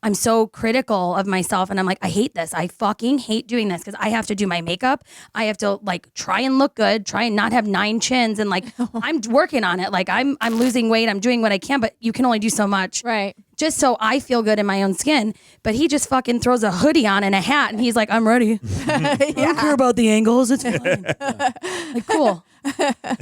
I'm so critical of myself and I'm like, I hate this. I fucking hate doing this because I have to do my makeup. I have to like try and look good, try and not have 9 chins. And like, I'm working on it. Like I'm losing weight. I'm doing what I can, but you can only do so much. Right. Just so I feel good in my own skin. But he just fucking throws a hoodie on and a hat and he's like, I'm ready. I don't care about the angles. It's fine. Like,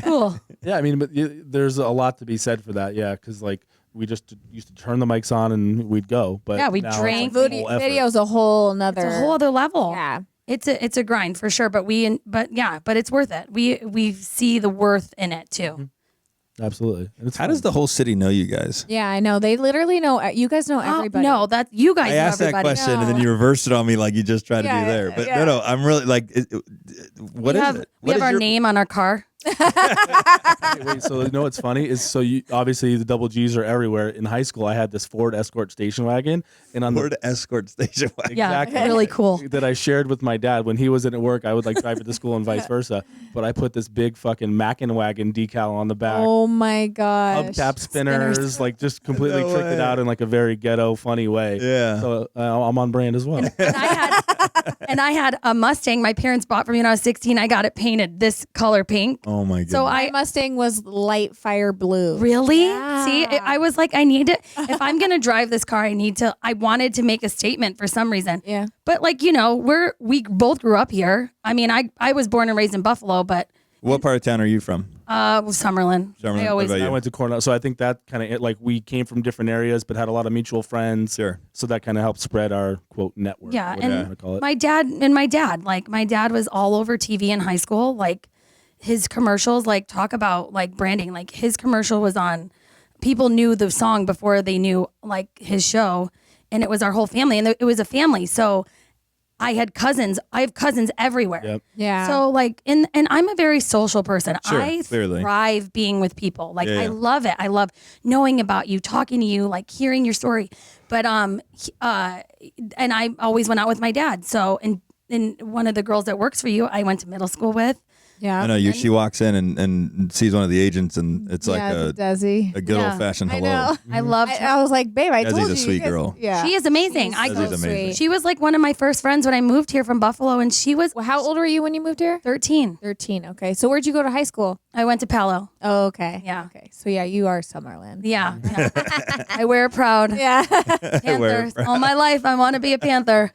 cool. Yeah, I mean, but there's a lot to be said for that. Yeah, because like we just used to turn the mics on and we'd go. But Yeah, we now it's, drank. like, the whole effort. Video's a whole nother. It's a whole other level. Yeah. It's a grind for sure, but it's worth it. We see the worth in it too. Absolutely. And it's How fun. does the whole city know you guys? Yeah, I know. They literally know. You guys know everybody. No, that you guys I know asked that everybody. question and then you reversed it on me like you just tried to Yeah, do there. But yeah. no, I'm really like, what we is have, it? We What have is our your- name on our car. Wait, so you know what's funny is you obviously the double G's are everywhere. In high school, I had this Ford Escort station wagon, and on Ford Escort station wagon. Yeah, Exactly. really cool. that I shared with my dad when he wasn't at work. I would like drive it to school and vice versa. But I put this big fucking Mackin wagon decal on the back. Oh my gosh. Hubcap spinners, like just completely No tricked it way. out in like a very ghetto, funny way. Yeah. So I'm on brand as well. And I had a Mustang my parents bought for me when I was 16. I got it painted this color pink. Oh my god. So My Mustang was light fire blue. Really? Yeah. See, I was like, I need to, if I'm going to drive this car, I wanted to make a statement for some reason. Yeah. But like, we both grew up here. I mean, I was born and raised in Buffalo, but what part of town are you from? Summerlin. Summerlin. I What always, about you? I went to Cornell, so I think that kind of like we came from different areas, but had a lot of mutual friends. Sure. So that kind of helped spread our quote network. yeah. whatever you And wanna call it. my dad was all over TV in high school. Like his commercials, like talk about like branding, like his commercial was on, people knew the song before they knew like his show, and it was our whole family, and it was a family. So I have cousins everywhere. Yep. Yeah. So like, and I'm a very social person. Sure, I clearly. thrive being with people. Like Yeah, I yeah. love it. I love knowing about you, talking to you, like hearing your story. But and I always went out with my dad. So and one of the girls that works for you, I went to middle school with. yeah. I know you. She walks in and sees one of the agents, and it's like yeah, Desi. a good Yeah. old fashioned I hello. know. I loved her. I was like, babe, I Desi's told a you. sweet you guys- girl. Yeah. She is amazing. She's Desi's amazing. She was like one of my first friends when I moved here from Buffalo, and she was Well, how old were you when you moved here? 13. 13. Okay. So where'd you go to high school? I went to Palo. Oh, okay. Yeah. Okay. So yeah, you are Summerlin. Yeah. I wear it proud. Yeah. Panther. All my life, I want to be a Panther.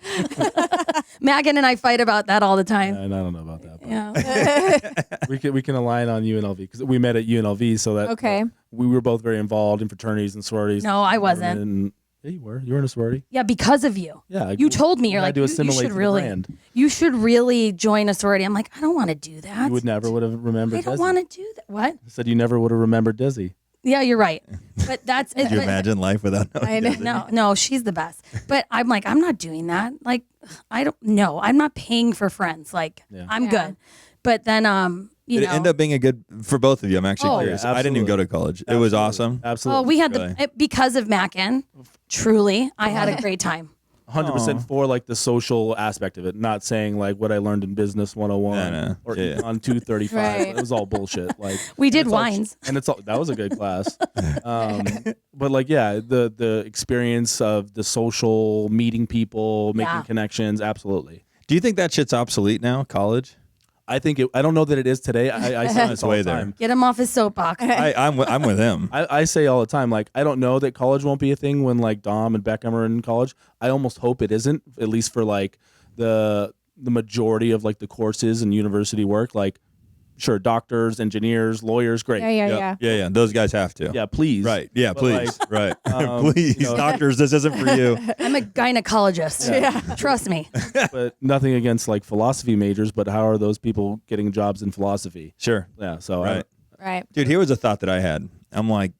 Mackin and I fight about that all the time. And I don't know about that. But Yeah. we can align on UNLV because we met at UNLV, so that Okay. we were both very involved in fraternities and sororities. No, I wasn't. And, yeah, you were. You were in a sorority. Yeah, because of you. Yeah. You told me, you're I like, do you assimilate should to the really, brand. you should really join a sorority. I'm like, I don't want to do that. You would never would have remembered. I don't Desi. want to do that. What? I said you never would have remembered Desi. Yeah, you're right. But that's it. Could you but- imagine life without knowing? I Desi? No, she's the best. But I'm like, I'm not doing that. Like, I don't know. I'm not paying for friends. Like, Yeah. I'm Yeah. good. But then, you Did it know, end up being a good for both of you? I'm actually Oh, curious. yeah, I didn't even go to college. It was awesome. Absolutely. oh, we had Really? because of Mackin. Truly, I had a great time. 100% for like the social aspect of it, not saying like what I learned in business 101 No. or Yeah. on 235. Right. It was all bullshit. Like We did it's all- wines. and it's all that was a good class. But like yeah, the experience of the social meeting people, making Yeah. connections, absolutely. Do you think that shit's obsolete now? College? I think I don't know that it is today. I say this It's all way the there. time. Get him off his soapbox. I'm with him. I say all the time, like, I don't know that college won't be a thing when like Dom and Beckham are in college. I almost hope it isn't, at least for like the majority of like the courses and university work. Like, sure, doctors, engineers, lawyers, great. Yeah. Yeah. Those guys have to. Yeah, please. Right. Yeah, But, please. Right. Please, you know- doctors, this isn't for you. I'm a gynecologist. Yeah. Trust me. But nothing against like philosophy majors, but how are those people getting jobs in philosophy? Sure. Yeah, so Right. Right. Dude, here was a thought that I had. I'm like,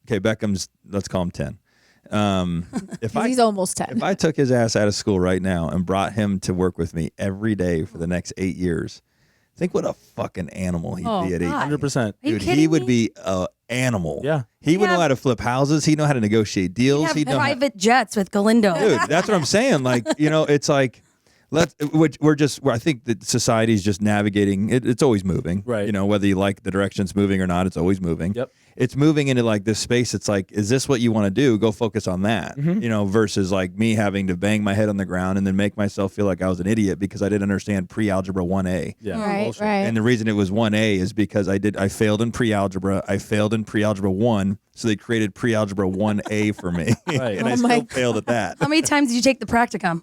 okay, Beckham's, let's call him 10. If He's almost 10. if I took his ass out of school right now and brought him to work with me every day for the next 8 years, think what a fucking animal he'd Oh, be at 8. God. 100%. Are you Dude, kidding he would me? be a animal. Yeah. He would know have- how to flip houses. He'd know how to negotiate deals. We have He'd know how, private jets with Galindo. dude, that's what I'm saying. Like, it's like, I think that society's just navigating. It's always moving, Right. Whether you like the direction it's moving or not, it's always moving. Yep. It's moving into like this space. It's like, is this what you want to do? Go focus on that, versus like me having to bang my head on the ground and then make myself feel like I was an idiot because I didn't understand pre-algebra 1A. Yeah. Right. bullshit. Right. And the reason it was 1A is because I failed in pre-algebra. I failed in pre-algebra 1. So they created pre-algebra 1A for me. Right. And I Oh my still failed at that. How many times did you take the practicum?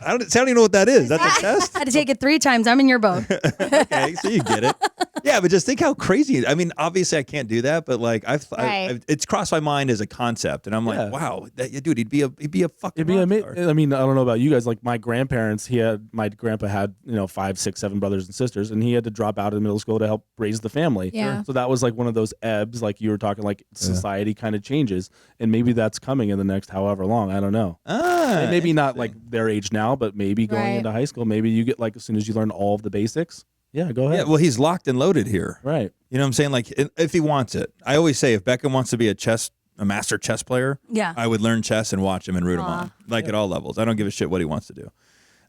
I don't even know what that is. That's a test? I had to take it 3 times. I'm in your boat. Okay, so you get it. Yeah, but just think how crazy. I mean, obviously I can't do that, but like it's crossed my mind as a concept, and I'm like, wow, dude, he'd be a fucking. It'd be amazing. I mean, I don't know about you guys. Like my grandparents, my grandpa had 5, 6, 7 brothers and sisters, and he had to drop out of middle school to help raise the family. Yeah. So that was like one of those ebbs, like you were talking, like society kind of changes, and maybe that's coming in the next however long. I don't know. And maybe not like their age now, but maybe going into high school, maybe you get like as soon as you learn all of the basics. Yeah, go ahead. Yeah, well, he's locked and loaded here. Right. You know what I'm saying? Like, if he wants it. I always say if Beckham wants to be a master chess player, I would learn chess and watch him and root him on, like at all levels. I don't give a shit what he wants to do.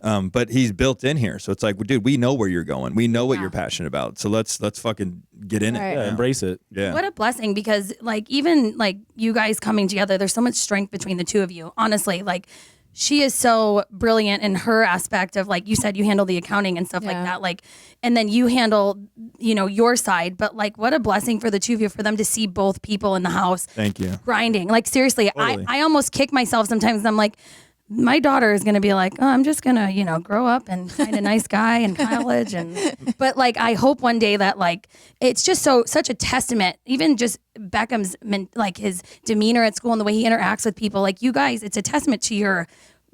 But he's built in here. So it's like, dude, we know where you're going. We know what you're passionate about. So let's fucking get in it. Yeah, embrace it. Yeah. What a blessing, because like even like you guys coming together, there's so much strength between the two of you. Honestly, like she is so brilliant in her aspect of, like you said, you handle the accounting and stuff like that. Like, and then you handle, your side, but like what a blessing for the two of you, for them to see both people in the house. Thank you. Grinding. Like seriously, Totally. I almost kick myself sometimes. And I'm like, my daughter is going to be like, oh, I'm just going to, grow up and find a nice guy in college. But like, I hope one day that like, it's just such a testament, even just Beckham's, like his demeanor at school and the way he interacts with people, like you guys, it's a testament to your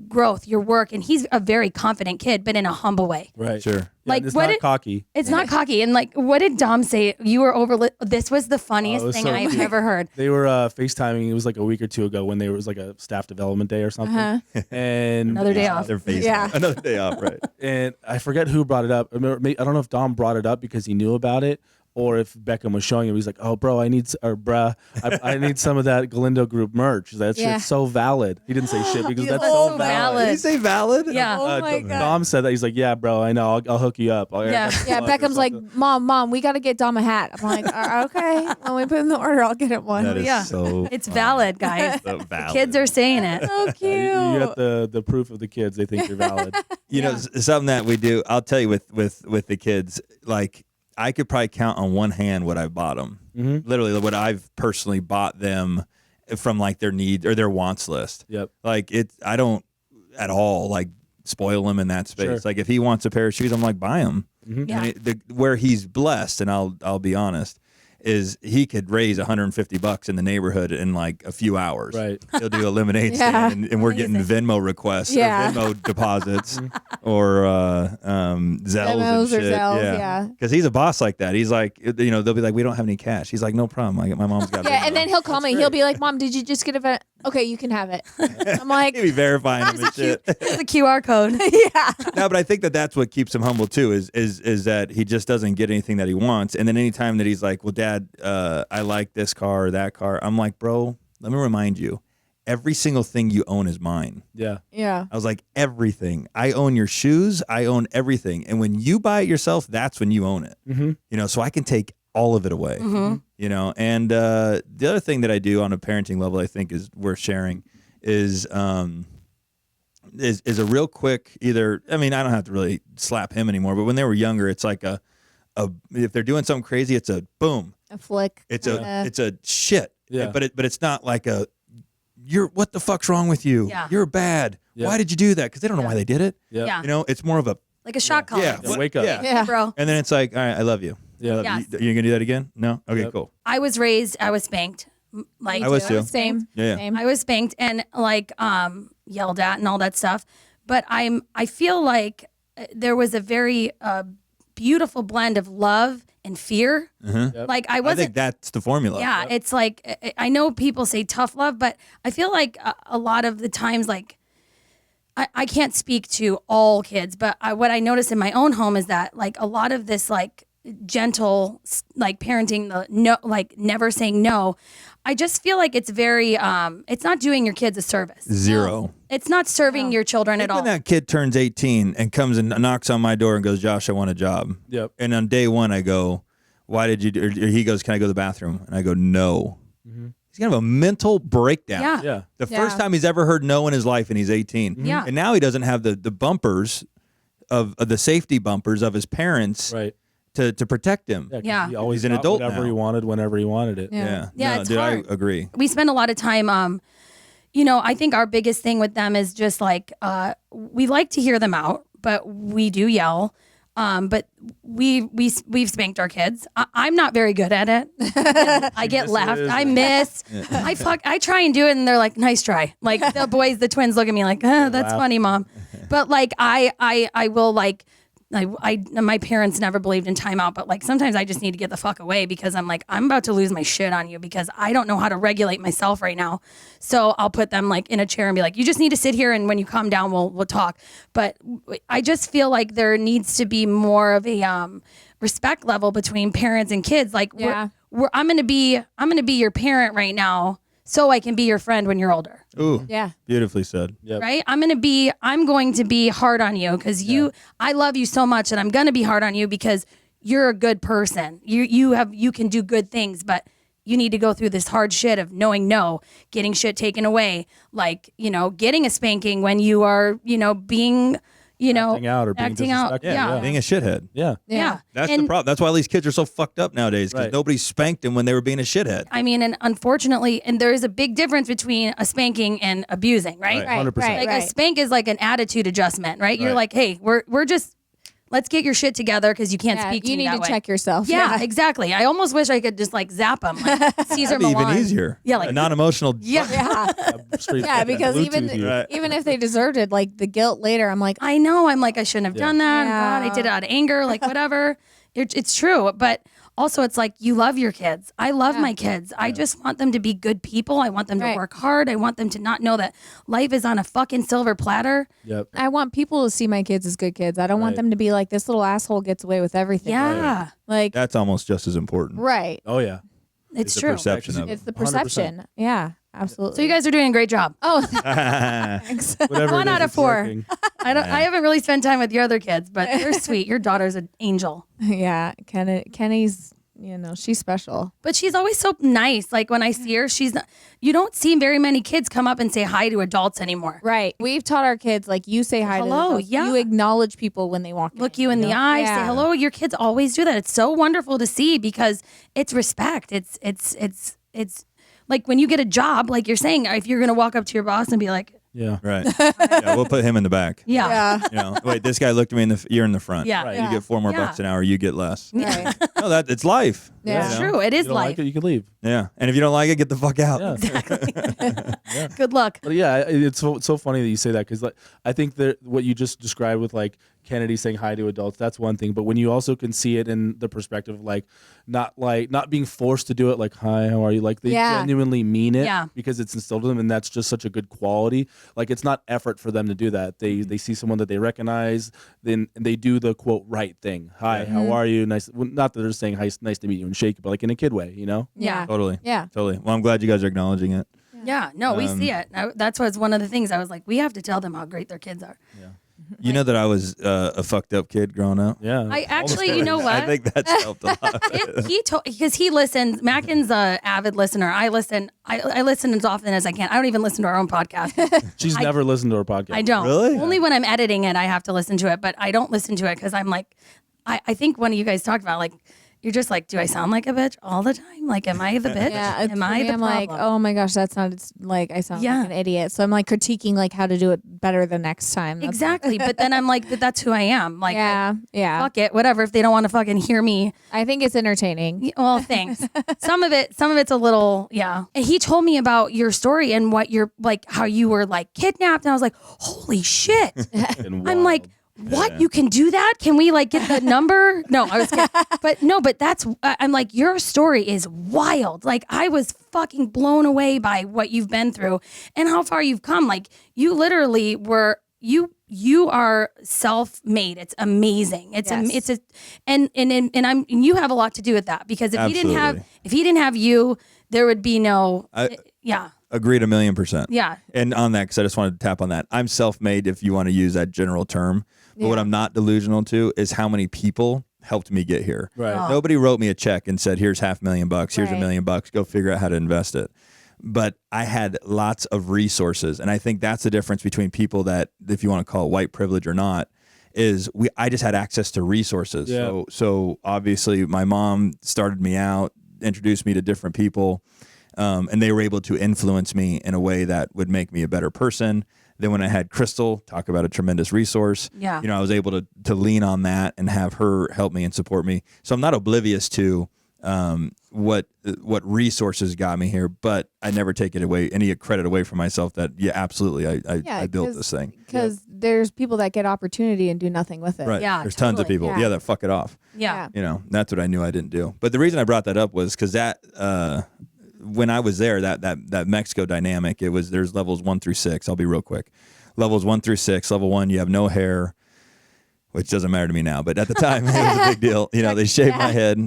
growth, your work. And he's a very confident kid, but in a humble way. Right. Sure. Yeah, Like it's what not cocky. It's not cocky. And like, what did Dom say? You were this was the funniest was thing so I've cute. ever heard. They were FaceTiming. It was like a week or two ago when there was like a staff development day or something. And Another day off. Their face. Yeah. Another day off, right. And I forget who brought it up. I don't know if Dom brought it up because he knew about it, or if Beckham was showing him. He's like, "Oh, bro, I need some of that Galindo Group merch. That shit's so valid." He didn't say shit because that's so valid. Did he say valid? Yeah. Oh my God. Dom said that. He's like, "Yeah, bro, I know. I'll hook you up." Yeah. Yeah, Beckham's like, Mom, we got to get Dom a hat. I'm like, okay, when we put in the order, I'll get him one. That is Yeah. so It's valid, guys. so valid. Kids are saying it. So cute. You got the proof of the kids. They think you're valid. You know, something that we do, I'll tell you with the kids, like I could probably count on one hand what I've bought them. Mm-hmm. Literally what I've personally bought them from like their needs or their wants list. Yep. Like I don't at all like spoil him in that space. Sure. Like if he wants a pair of shoes, I'm like, buy them. Mm-hmm. Yeah. And where he's blessed, and I'll be honest, is he could raise $150 in the neighborhood in like a few hours. Right. He'll do a lemonade stand, and we're getting Venmo requests or Venmo deposits or Zelles and shit. Yeah. Because he's a boss like that. He's like, they'll be like, we don't have any cash. He's like, no problem. My mom's got Yeah, Venmo. and then he'll call me. He'll be like, Mom, did you just get a okay, you can have it. I'm like, He'll be verifying him and shit. It's a QR code. yeah. No, but I think that's what keeps him humble too. Is that he just doesn't get anything that he wants, and then anytime that he's like, "Well, Dad, I like this car or that car," I'm like, "Bro, let me remind you, every single thing you own is mine." Yeah. Yeah. I was like, "Everything. I own your shoes. I own everything, and when you buy it yourself, that's when you own it. Mm-hmm. So I can take all of it away. And the other thing that I do on a parenting level, I think, is worth sharing, is a real quick either. I mean, I don't have to really slap him anymore, but when they were younger, it's like a if they're doing something crazy, it's a boom. A flick. It's a shit. Yeah. But it's not like what the fuck's wrong with you? Yeah. You're bad. Yeah. Why did you do that? Because they don't know why they did it. Yeah. Yeah. It's more of a Like a shot collar. yeah. Yeah, wake up. Yeah. Yeah. Bro. And then it's like, all right, I love you. Yeah. Yes. You gonna do that again? No. Okay, Yep. cool. I was spanked. Like I was too. Same. Yeah. Same. I was spanked and like yelled at and all that stuff. But I feel like there was a very beautiful blend of love and fear. Yep. Like I I wasn't. think that's the formula. Yeah, it's like I know people say tough love, but I feel like a lot of the times, like I can't speak to all kids, but what I noticed in my own home is that like a lot of this like gentle like parenting, the no, like never saying no. I just feel like it's very it's not doing your kids a service. Zero. It's not serving your children at all. When that kid turns 18 and comes and knocks on my door and goes, "Josh, I want a job." Yep. And on day one, I go, "Why did you?" Or he goes, "Can I go to the bathroom?" And I go, "No." He's gonna have a mental breakdown. Yeah. Yeah. The first time he's ever heard no in his life, and he's 18. Yeah. And now he doesn't have the bumpers of the safety bumpers of his parents Right. to protect him. Yeah. He always He's an got adult whatever now. he wanted whenever he wanted it. Yeah. Yeah, No, it's dude, hard. I agree. We spend a lot of time I think our biggest thing with them is just like we like to hear them out, but we do yell. But we've spanked our kids. I'm not very good at it. I get laughed. I miss. I try and do it, and they're like, "Nice try." Like the twins look at me like, "That's funny, mom." But like I will like. My parents never believed in timeout, but like sometimes I just need to get the fuck away because I'm like, I'm about to lose my shit on you because I don't know how to regulate myself right now. So I'll put them like in a chair and be like, you just need to sit here, and when you calm down, we'll talk. But I just feel like there needs to be more of a respect level between parents and kids. Like I'm gonna be your parent right now, so I can be your friend when you're older. Ooh, Yeah. beautifully said. Yep. Right? I'm going to be hard on you because I love you so much, and I'm going to be hard on you because you're a good person. You can do good things, but you need to go through this hard shit of knowing no, getting shit taken away, like, getting a spanking when you are, being, Acting out or being acting out. disrespectful. Yeah. Being a shithead. Yeah. Yeah. That's the problem. That's why all these kids are so fucked up nowadays, because Right. nobody spanked them when they were being a shithead. I mean, and unfortunately, and there is a big difference between a spanking and abusing, right? Right. 100%. Like a spank is like an attitude adjustment, right? You're Right. like, hey, we're just, let's get your shit together because you can't speak to you me need that to way. check yourself. Yeah, exactly. I almost wish I could just like zap them, like Caesar That'd be even Milan. easier. Yeah, like a non-emotional. yeah. Straight Yeah, because Bluetooth you. Right. even if they deserved it, like the guilt later, I'm like, I know. I'm like, I shouldn't have done that. Yeah. God, I did it out of anger, like whatever. It's true, but also it's like you love your kids. I love my kids. I just want them to be good people. I want them to Right. work hard. I want them to not know that life is on a fucking silver platter. Yep. I want people to see my kids as good kids. I don't want Right. them to be like, this little asshole gets away with everything. Yeah, Like, That's almost just as important. right. Oh yeah. it's The true. perception of It's it. the 100%. perception. Yeah, absolutely. So you guys are doing a great job. Oh, thanks. Whatever. One it is, out of it's 4. working. I haven't really spent time with your other kids, but they're sweet. Your daughter's an angel. Yeah, Kenny's, she's special. But she's always so nice. Like when I see her, you don't see very many kids come up and say hi to adults anymore. Right. We've taught our kids, like, you say hi Hello, to them. yeah. You acknowledge people when they walk Look you in the know? eye, Yeah. say hello. Your kids always do that. It's so wonderful to see because it's respect. It's like when you get a job, like you're saying, if you're gonna walk up to your boss and be like, Yeah. Right. Yeah, we'll put him in the back. yeah, Wait, this guy looked at me you're in the front. yeah, Right. You get 4 more Yeah. bucks an hour, you get less. Right. No, it's life. Yeah. It's true. It is You don't life. like it, you can leave. Yeah. And if you don't like it, get the fuck out. Yeah. Good luck. But yeah, it's so funny that you say that because like, I think that what you just described with like Kennedy saying hi to adults, that's one thing. But when you also can see it in the perspective of not being forced to do it, like hi, how are you? Like they Yeah. genuinely mean it Yeah. because it's instilled in them, and that's just such a good quality. Like it's not effort for them to do that. They see someone that they recognize, then they do the quote right thing. Hi, how are you? Nice. Well, not that they're saying hi, nice to meet you and shake it, but like in a kid way, you know? Yeah. Totally. Yeah. Totally. Well, I'm glad you guys are acknowledging it. Yeah, no, we see it. That's what's one of the things I was like, we have to tell them how great their kids are. You know that I was a fucked up kid growing up? Yeah. I actually, you know what? I think that's helped a lot. Because he listens. Mackin's a avid listener. I listen. I listen as often as I can. I don't even listen to our own podcast. She's never listened to our podcast. I don't. Really? Only when I'm editing it, I have to listen to it. But I don't listen to it because I'm like, I think one of you guys talked about like, you're just like, do I sound like a bitch all the time? Like, am I the bitch? Yeah, am I the I'm problem? like, oh my gosh, that sounded like I sound Yeah. like an idiot. So I'm like critiquing like how to do it better the next time. That's- Exactly. But then I'm like, but that's who I am. Like, Yeah, yeah. fuck it, whatever. If they don't want to fucking hear me, I think it's entertaining. well, thanks. Some of it's a little, yeah. And he told me about your story and what you're like, how you were like kidnapped, and I was like, holy shit. Fucking I'm like, wild. what? You can do that? Can we like get the number? No, I was kidding. But that's, I'm like, your story is wild. Like, I was fucking blown away by what you've been through and how far you've come. Like, you literally were, you are self-made. It's amazing. And you have a lot to do with that because if he didn't have you, there would be no, yeah. Agreed 1,000,000%. Yeah. And on that, because I just wanted to tap on that. I'm self-made if you want to use that general term. But what I'm not delusional to is how many people helped me get here. Right. Oh. Nobody wrote me a check and said, here's $500,000, here's Right. $1,000,000, go figure out how to invest it. But I had lots of resources. And I think that's the difference between people that, if you want to call it white privilege or not, is I just had access to resources. Yeah. So obviously my mom started me out, introduced me to different people. And they were able to influence me in a way that would make me a better person. Then when I had Crystal, talk about a tremendous resource. Yeah. You know, I was able to lean on that and have her help me and support me. So I'm not oblivious to what resources got me here, but I never take it away, any credit away from myself that, absolutely. I built this thing. Because there's people that get opportunity and do nothing with it. Right. Yeah, There's tons of totally. people. Yeah. That fuck it off. Yeah. You know, that's what I knew I didn't do. But the reason I brought that up was because that, when I was there, that Mexico dynamic, there's levels 1 through 6. I'll be real quick. Levels 1 through 6. Level 1, you have no hair, which doesn't matter to me now, but at the time it was a big deal. You know, they shaved my head,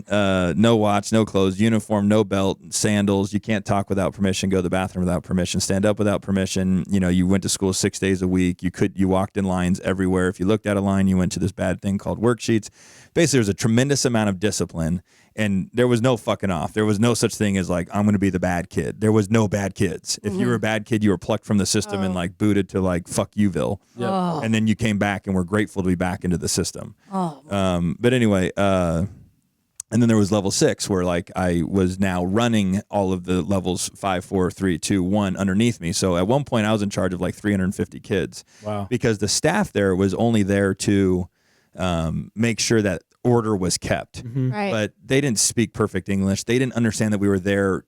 no watch, no clothes, uniform, no belt, sandals. You can't talk without permission, go to the bathroom without permission, stand up without permission. You know, you went to school 6 days a week. You walked in lines everywhere. If you looked at a line, you went to this bad thing called worksheets. Basically, there's a tremendous amount of discipline, and there was no fucking off. There was no such thing as like, I'm going to be the bad kid. There was no bad kids. If you were a bad kid, you were plucked from the system and like booted to like fuck youville. Yep. Oh. And then you came back and were grateful to be back into the system. Oh. But anyway, and then there was level 6 where like I was now running all of the levels 5, 4, 3, 2, 1 underneath me. So at one point I was in charge of like 350 kids. Wow. Because the staff there was only there to make sure that order was kept. Right. But they didn't speak perfect English. They didn't understand that we were there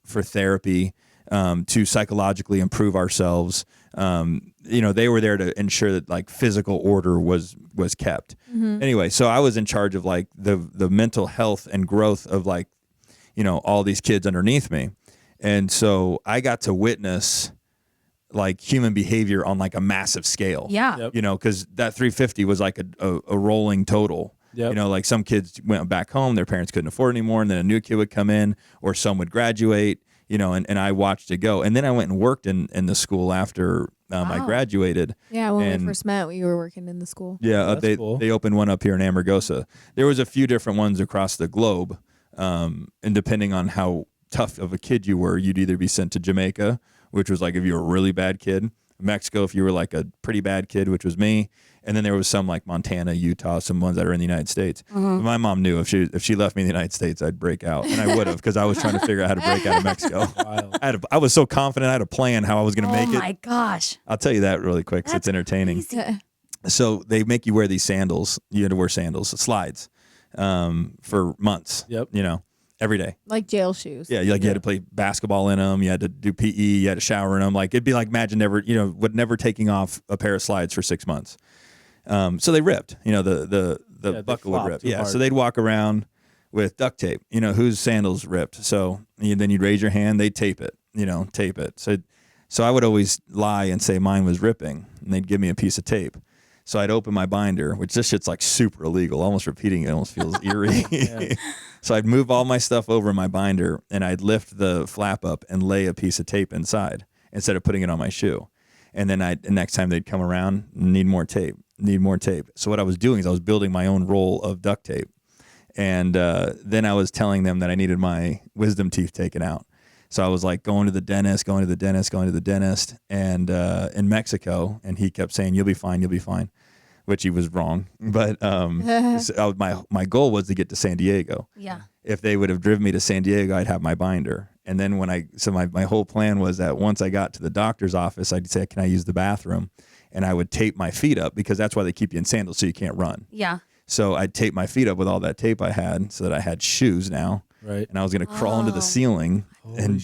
for therapy, to psychologically improve ourselves. You know, they were there to ensure that like physical order was kept. Anyway, so I was in charge of like the mental health and growth of like, you know, all these kids underneath me. And so I got to witness like human behavior on like a massive scale. Yeah. Yep. You know, because that 350 was like a rolling total. Yep. You know, like some kids went back home, their parents couldn't afford anymore, and then a new kid would come in, or some would graduate, you know, and I watched it go. And then I went and worked in the school after I graduated. Yeah, when And- we first met, we were working in the school. Yeah, That's they cool. they opened one up here in Amargosa. There was a few different ones across the globe, and depending on how tough of a kid you were, you'd either be sent to Jamaica, which was like if you were a really bad kid, Mexico if you were like a pretty bad kid, which was me, and then there was some like Montana, Utah, some ones that are in the United States. But my mom knew if she left me in the United States, I'd break out, and I would have because I was trying to figure out how to break out of Mexico. Wild. I was so confident. I had a plan how I was going to Oh make it. my gosh. I'll tell you that really quick 'cause it's That's entertaining. crazy. So they make you wear these sandals. You had to wear sandals, slides, for months. Yep. You know, every day. Like jail shoes. Yeah, you had to play basketball in them. You had to do PE. You had to shower in them. Like it'd be like imagine never taking off a pair of slides for 6 months. So they ripped. You know, the they buckle would flopped rip. too Yeah, hard. so they'd walk around with duct tape. You know, whose sandals ripped. So then you'd raise your hand. They'd tape it. You know, tape it. So I would always lie and say mine was ripping, and they'd give me a piece of tape. So I'd open my binder, which this shit's like super illegal. Almost repeating it almost feels eerie. So I'd move all my stuff over in my binder, and I'd lift the flap up and lay a piece of tape inside instead of putting it on my shoe. And then the next time they'd come around, need more tape. So what I was doing is I was building my own roll of duct tape. And then I was telling them that I needed my wisdom teeth taken out. So I was like going to the dentist, and in Mexico, and he kept saying, you'll be fine, which he was wrong. But so my goal was to get to San Diego. Yeah. If they would have driven me to San Diego, I'd have my binder. And then my whole plan was that once I got to the doctor's office, I'd say, can I use the bathroom? And I would tape my feet up because that's why they keep you in sandals so you can't run. Yeah. So I'd tape my feet up with all that tape I had so that I had shoes now. Right. And I was going to crawl into the Oh. ceiling and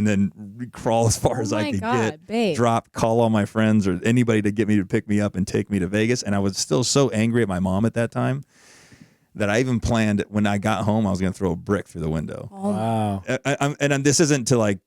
then crawl as far as I my could God, get, babe. call all my friends or anybody to get me to pick me up and take me to Vegas. And I was still so angry at my mom at that time that I even planned when I got home, I was going to throw a brick through the window. Wow. This isn't to like,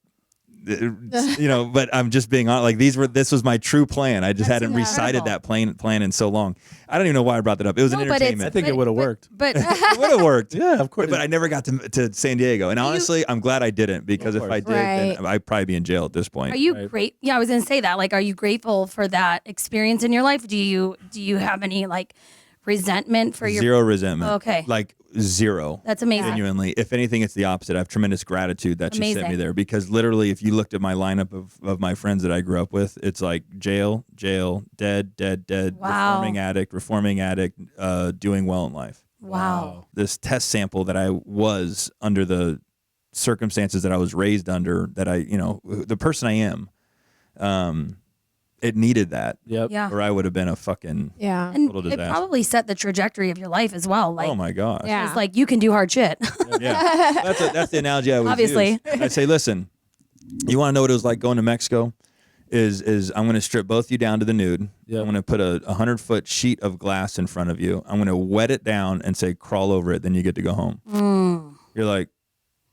but I'm just being honest. Like this was my true plan. I just hadn't recited that plan in so long. I don't even know why I brought that up. It was an No, but it's- entertainment. I think it would have worked. But It would have worked. Yeah, of course. But I never got to San Diego. And honestly, I'm glad I didn't because Of if I course. did, Right. then I'd probably be in jail at this point. are you Right. great? Yeah, I was gonna say that. Like, are you grateful for that experience in your life? Do you have any like resentment for your? Zero resentment. Okay. Like zero. That's amazing. Genuinely. If anything, it's the opposite. I have tremendous gratitude that she sent me Amazing. there because literally, if you looked at my lineup of my friends that I grew up with, it's like jail, dead, Wow. reforming addict, doing well in life. Wow. This test sample that I was under the circumstances that I was raised under, that I, the person I am, it needed that. Yep. Yeah. Or I would have been a fucking Yeah. And total it disaster. probably set the trajectory of your life as well. Like, oh my gosh. Yeah. it's like you can do hard shit. Yeah. That's the analogy I would Obviously. use. I say, listen, you want to know what it was like going to Mexico? Is I'm going to strip both of you down to the nude. Yep. I'm going to put a 100-foot sheet of glass in front of you. I'm going to wet it down and say, crawl over it. Then you get to go home. You're like,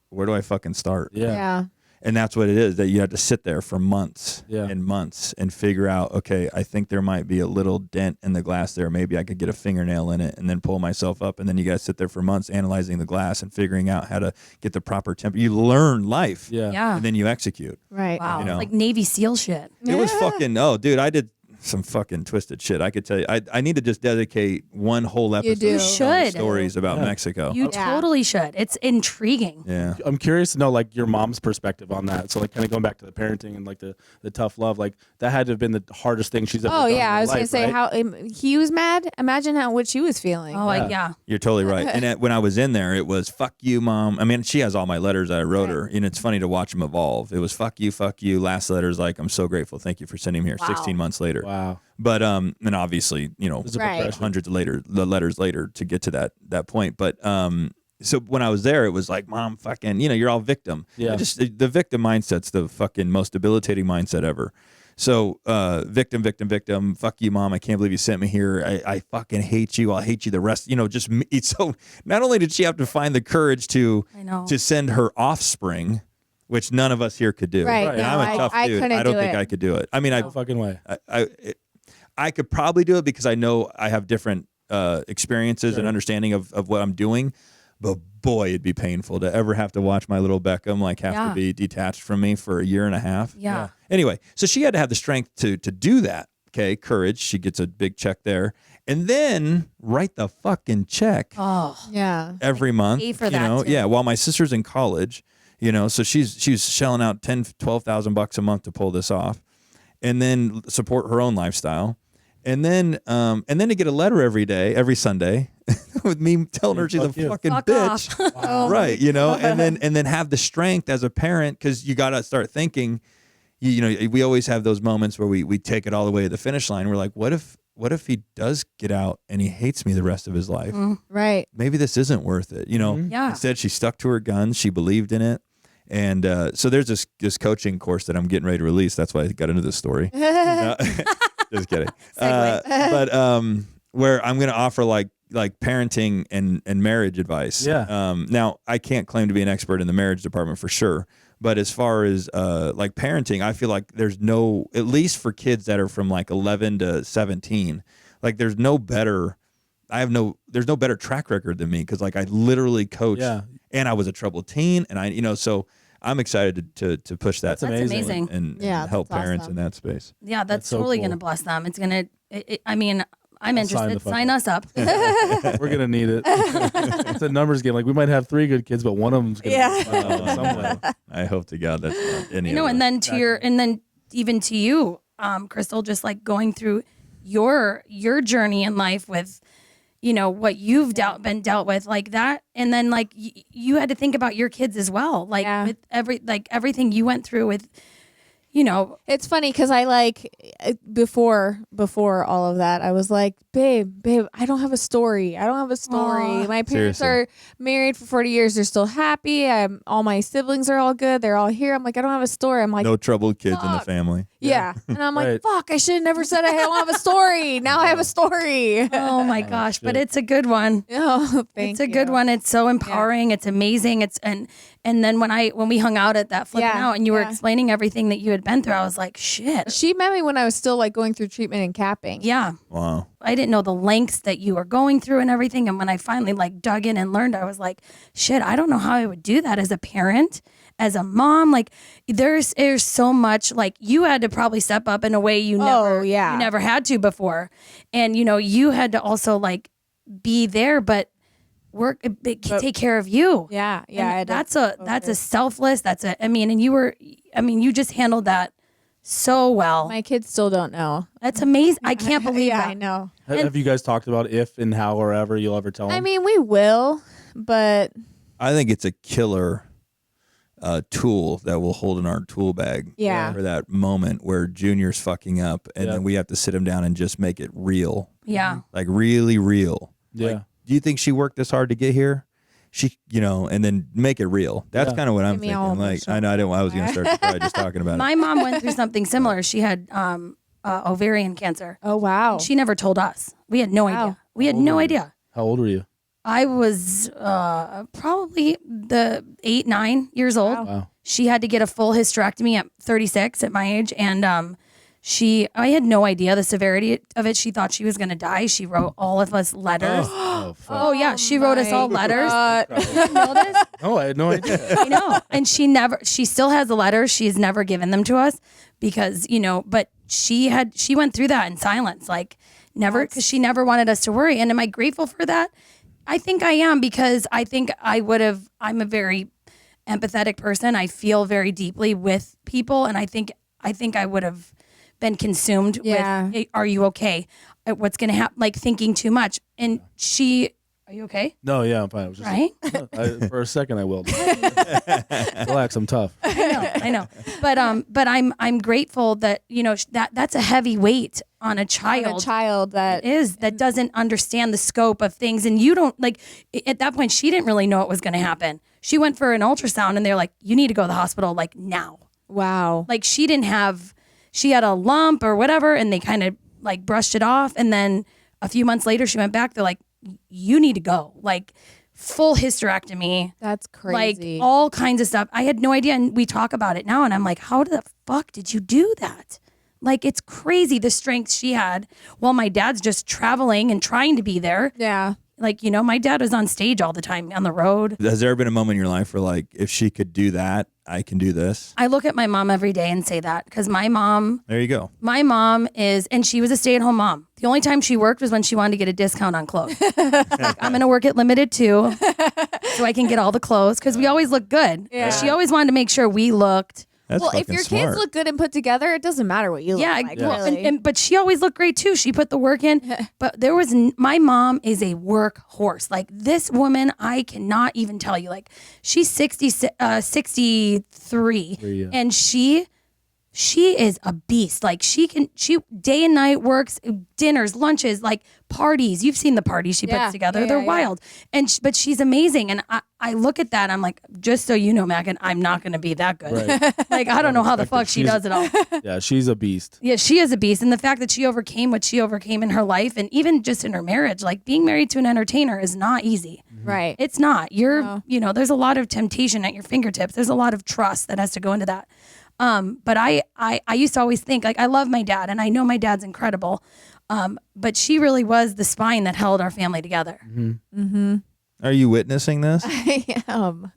where do I fucking start? Yeah. And that's what it is, that you have to sit there for months Yeah. and months and figure out, okay, I think there might be a little dent in the glass there. Maybe I could get a fingernail in it and then pull myself up. And then you guys sit there for months analyzing the glass and figuring out how to get the proper temperature. You learn life. Yeah. Yeah. And then you execute. Right. Wow. You know. Like Navy SEAL shit. It was fucking, oh, dude, I did some fucking twisted shit. I could tell you, I need to just dedicate one whole episode do. to You telling should. stories about Yeah. Mexico. You Yeah. totally should. It's intriguing. Yeah. I'm curious to know like your mom's perspective on that. So like kind of going back to the parenting and like the tough love, like that had to have been the hardest thing she's ever Oh done in yeah, her I was gonna life, say right? how he was mad. Imagine what she was feeling. Oh, like, yeah. You're totally right. And when I was in there, it was fuck you, mom. I mean, she has all my letters that I wrote her, and it's funny to watch them evolve. It was fuck you. Last letter's like, I'm so grateful. Thank you for sending me here. Wow. 16 months later. Wow. But and obviously, There's a Right. progression. hundreds of letters later to get to that point. But so when I was there, it was like, mom, fucking, you're all victim. Yeah. Just the victim mindset's the fucking most debilitating mindset ever. So victim, fuck you, mom. I can't believe you sent me here. I fucking hate you. I'll hate you the rest. Just me. So not only did she have to find the courage to I know. send her offspring, which none of us here could do. Right. And No, I'm a tough I dude. couldn't I don't do think it. I could do it. I mean, No fucking way. I could probably do it because I know I have different experiences and understanding of what I'm doing. But boy, it'd be painful to ever have to watch my little Beckham have Yeah. to be detached from me for a year and a half. Yeah. Anyway, so she had to have the strength to do that. Okay, courage. She gets a big check there, and then write the fucking check Oh. Yeah. every month. pay for that, too. Yeah. While my sister's in college, so she's shelling out $10,000-$12,000 a month to pull this off, and then support her own lifestyle. And then to get a letter every Sunday with me telling her she's a Fuck you. fucking Fuck bitch. off. Oh, Right, and then have the strength as a parent, because you got to start thinking, we always have those moments where we take it all the way to the finish line. We're like, what if he does get out and he hates me the rest of his life? Right. Maybe this isn't worth it. Yeah. Instead, she stuck to her guns. She believed in it. And so there's this coaching course that I'm getting ready to release. That's why I got into this story. No, just kidding. But where I'm going to offer like parenting and marriage advice. Yeah. Now, I can't claim to be an expert in the marriage department for sure. But as far as like parenting, I feel like there's no, at least for kids that are from like 11 to 17, like there's no better track record than me, because like I literally coached and I was a troubled teen, and so I'm excited to push that. That's amazing. And Yeah, help that's parents awesome. in that space. Yeah, that's so totally cool. going to bless them. It's going to, I mean, I'm I'll sign interested. the fuck Sign up. us up. We're gonna need it. It's a numbers game. Like we might have 3 good kids, but one of them's gonna Yeah. be in some way. I hope to God that's not any of And it. then and then even to you, Crystal, just like going through your journey in life with, what you've been dealt with like that. And then like you had to think about your kids as well. Like with everything you went through with, It's funny because I before all of that, I was like, babe, I don't have a story. Aw. My parents Seriously. are married for 40 years. They're still happy. All my siblings are all good. They're all here. I'm like, I don't have a story. I'm like, No troubled kids in the fuck. family. yeah. And I'm like, Right. fuck, I should have never said I don't have a story. Now I have a story. oh my gosh, but shit. it's a good one. Oh, thank It's a good you. one. It's so empowering. It's amazing. And then when we hung out at that flipping Yeah, out and you were yeah. explaining everything that you had been through, I was like, shit. She met me when I was still like going through treatment and capping. Yeah. Wow. I didn't know the lengths that you were going through and everything. And when I finally like dug in and learned, I was like, shit, I don't know how I would do that as a parent, as a mom. Like there's so much, like you had to probably step up in a way you never had to before. And you had to also like be there, but take care of you. Yeah. And Yeah. that's a selfless, and you just handled that so well. My kids still don't know. That's amazing. I can't believe Yeah, that. I know. Have you guys talked about if and how or ever you'll ever tell them? I mean, we will, but I think it's a killer a tool that we'll hold in our tool bag Yeah. for that moment where Junior's fucking up, and then we have to sit him down and just make it real. Yeah. Like really real. Yeah. Like, do you think she worked this hard to get here? She, and then make it real. That's kind of what I'm me all thinking. Like, emotional. I know, I was going to start to cry just talking about it. My mom went through something similar. She had ovarian cancer. Oh, wow. She never told us. We had no idea. We had no idea. How old were you? I was probably the 8, 9 years old. Wow. She had to get a full hysterectomy at 36 at my age. And I had no idea the severity of it. She thought she was going to die. She wrote all of us letters. Oh, fuck. Oh, yeah. She wrote us all letters. You didn't know this? No, I had no idea. I know. And she still has the letters. She's never given them to us because, but she went through that in silence, like never, because she never wanted us to worry. And am I grateful for that? I think I am, because I think I'm a very empathetic person. I feel very deeply with people. And I think I would have been consumed with, hey, are you okay? What's going to happen? Like thinking too much. And are you okay? No, yeah, I'm fine. I was just Right? for a second I will. Relax, I'm tough. I know. But I'm grateful that, that's a heavy weight on a child. On a child that that doesn't understand the scope of things. And you don't, like, at that point, she didn't really know what was going to happen. She went for an ultrasound and they're like, you need to go to the hospital, like, now. wow. Like, she had a lump or whatever, and they kind of like brushed it off. And then a few months later, she went back. They're like, you need to go, like, full hysterectomy. That's crazy. Like all kinds of stuff. I had no idea. And we talk about it now. And I'm like, how the fuck did you do that? Like, it's crazy the strength she had while my dad's just traveling and trying to be there. Yeah. Like, my dad was on stage all the time on the road. Has there been a moment in your life where, like, if she could do that, I can do this? I look at my mom every day and say that, because my mom There you go. and she was a stay-at-home mom. The only time she worked was when she wanted to get a discount on clothes. Like, I'm going to work at Limited too, so I can get all the clothes, because we always look good. Yeah. She always wanted to make sure we looked. That's Well, if fucking your smart. kids look good and put together, it doesn't matter what you look like. Well, Really. but she always looked great too. She put the work in. But my mom is a workhorse. Like, this woman, I cannot even tell you. Like, she's 63, Yeah. and she is a beast. Like, she day and night works, dinners, lunches, like parties. You've seen the parties she Yeah. puts together. Yeah, They're yeah, wild. But she's amazing. And I look at that, I'm like, just so you know, Mackin, I'm not going to be that good. Right. Like, I don't know how the expect it. fuck she She's- does it all. Yeah, she's a beast. Yeah, she is a beast. And the fact that she overcame what she overcame in her life, and even just in her marriage, like, being married to an entertainer is not easy. Right. It's not. No. There's a lot of temptation at your fingertips. There's a lot of trust that has to go into that. But I used to always think, like, I love my dad and I know my dad's incredible. But she really was the spine that held our family together. Mm-hmm. Are you witnessing this? I am.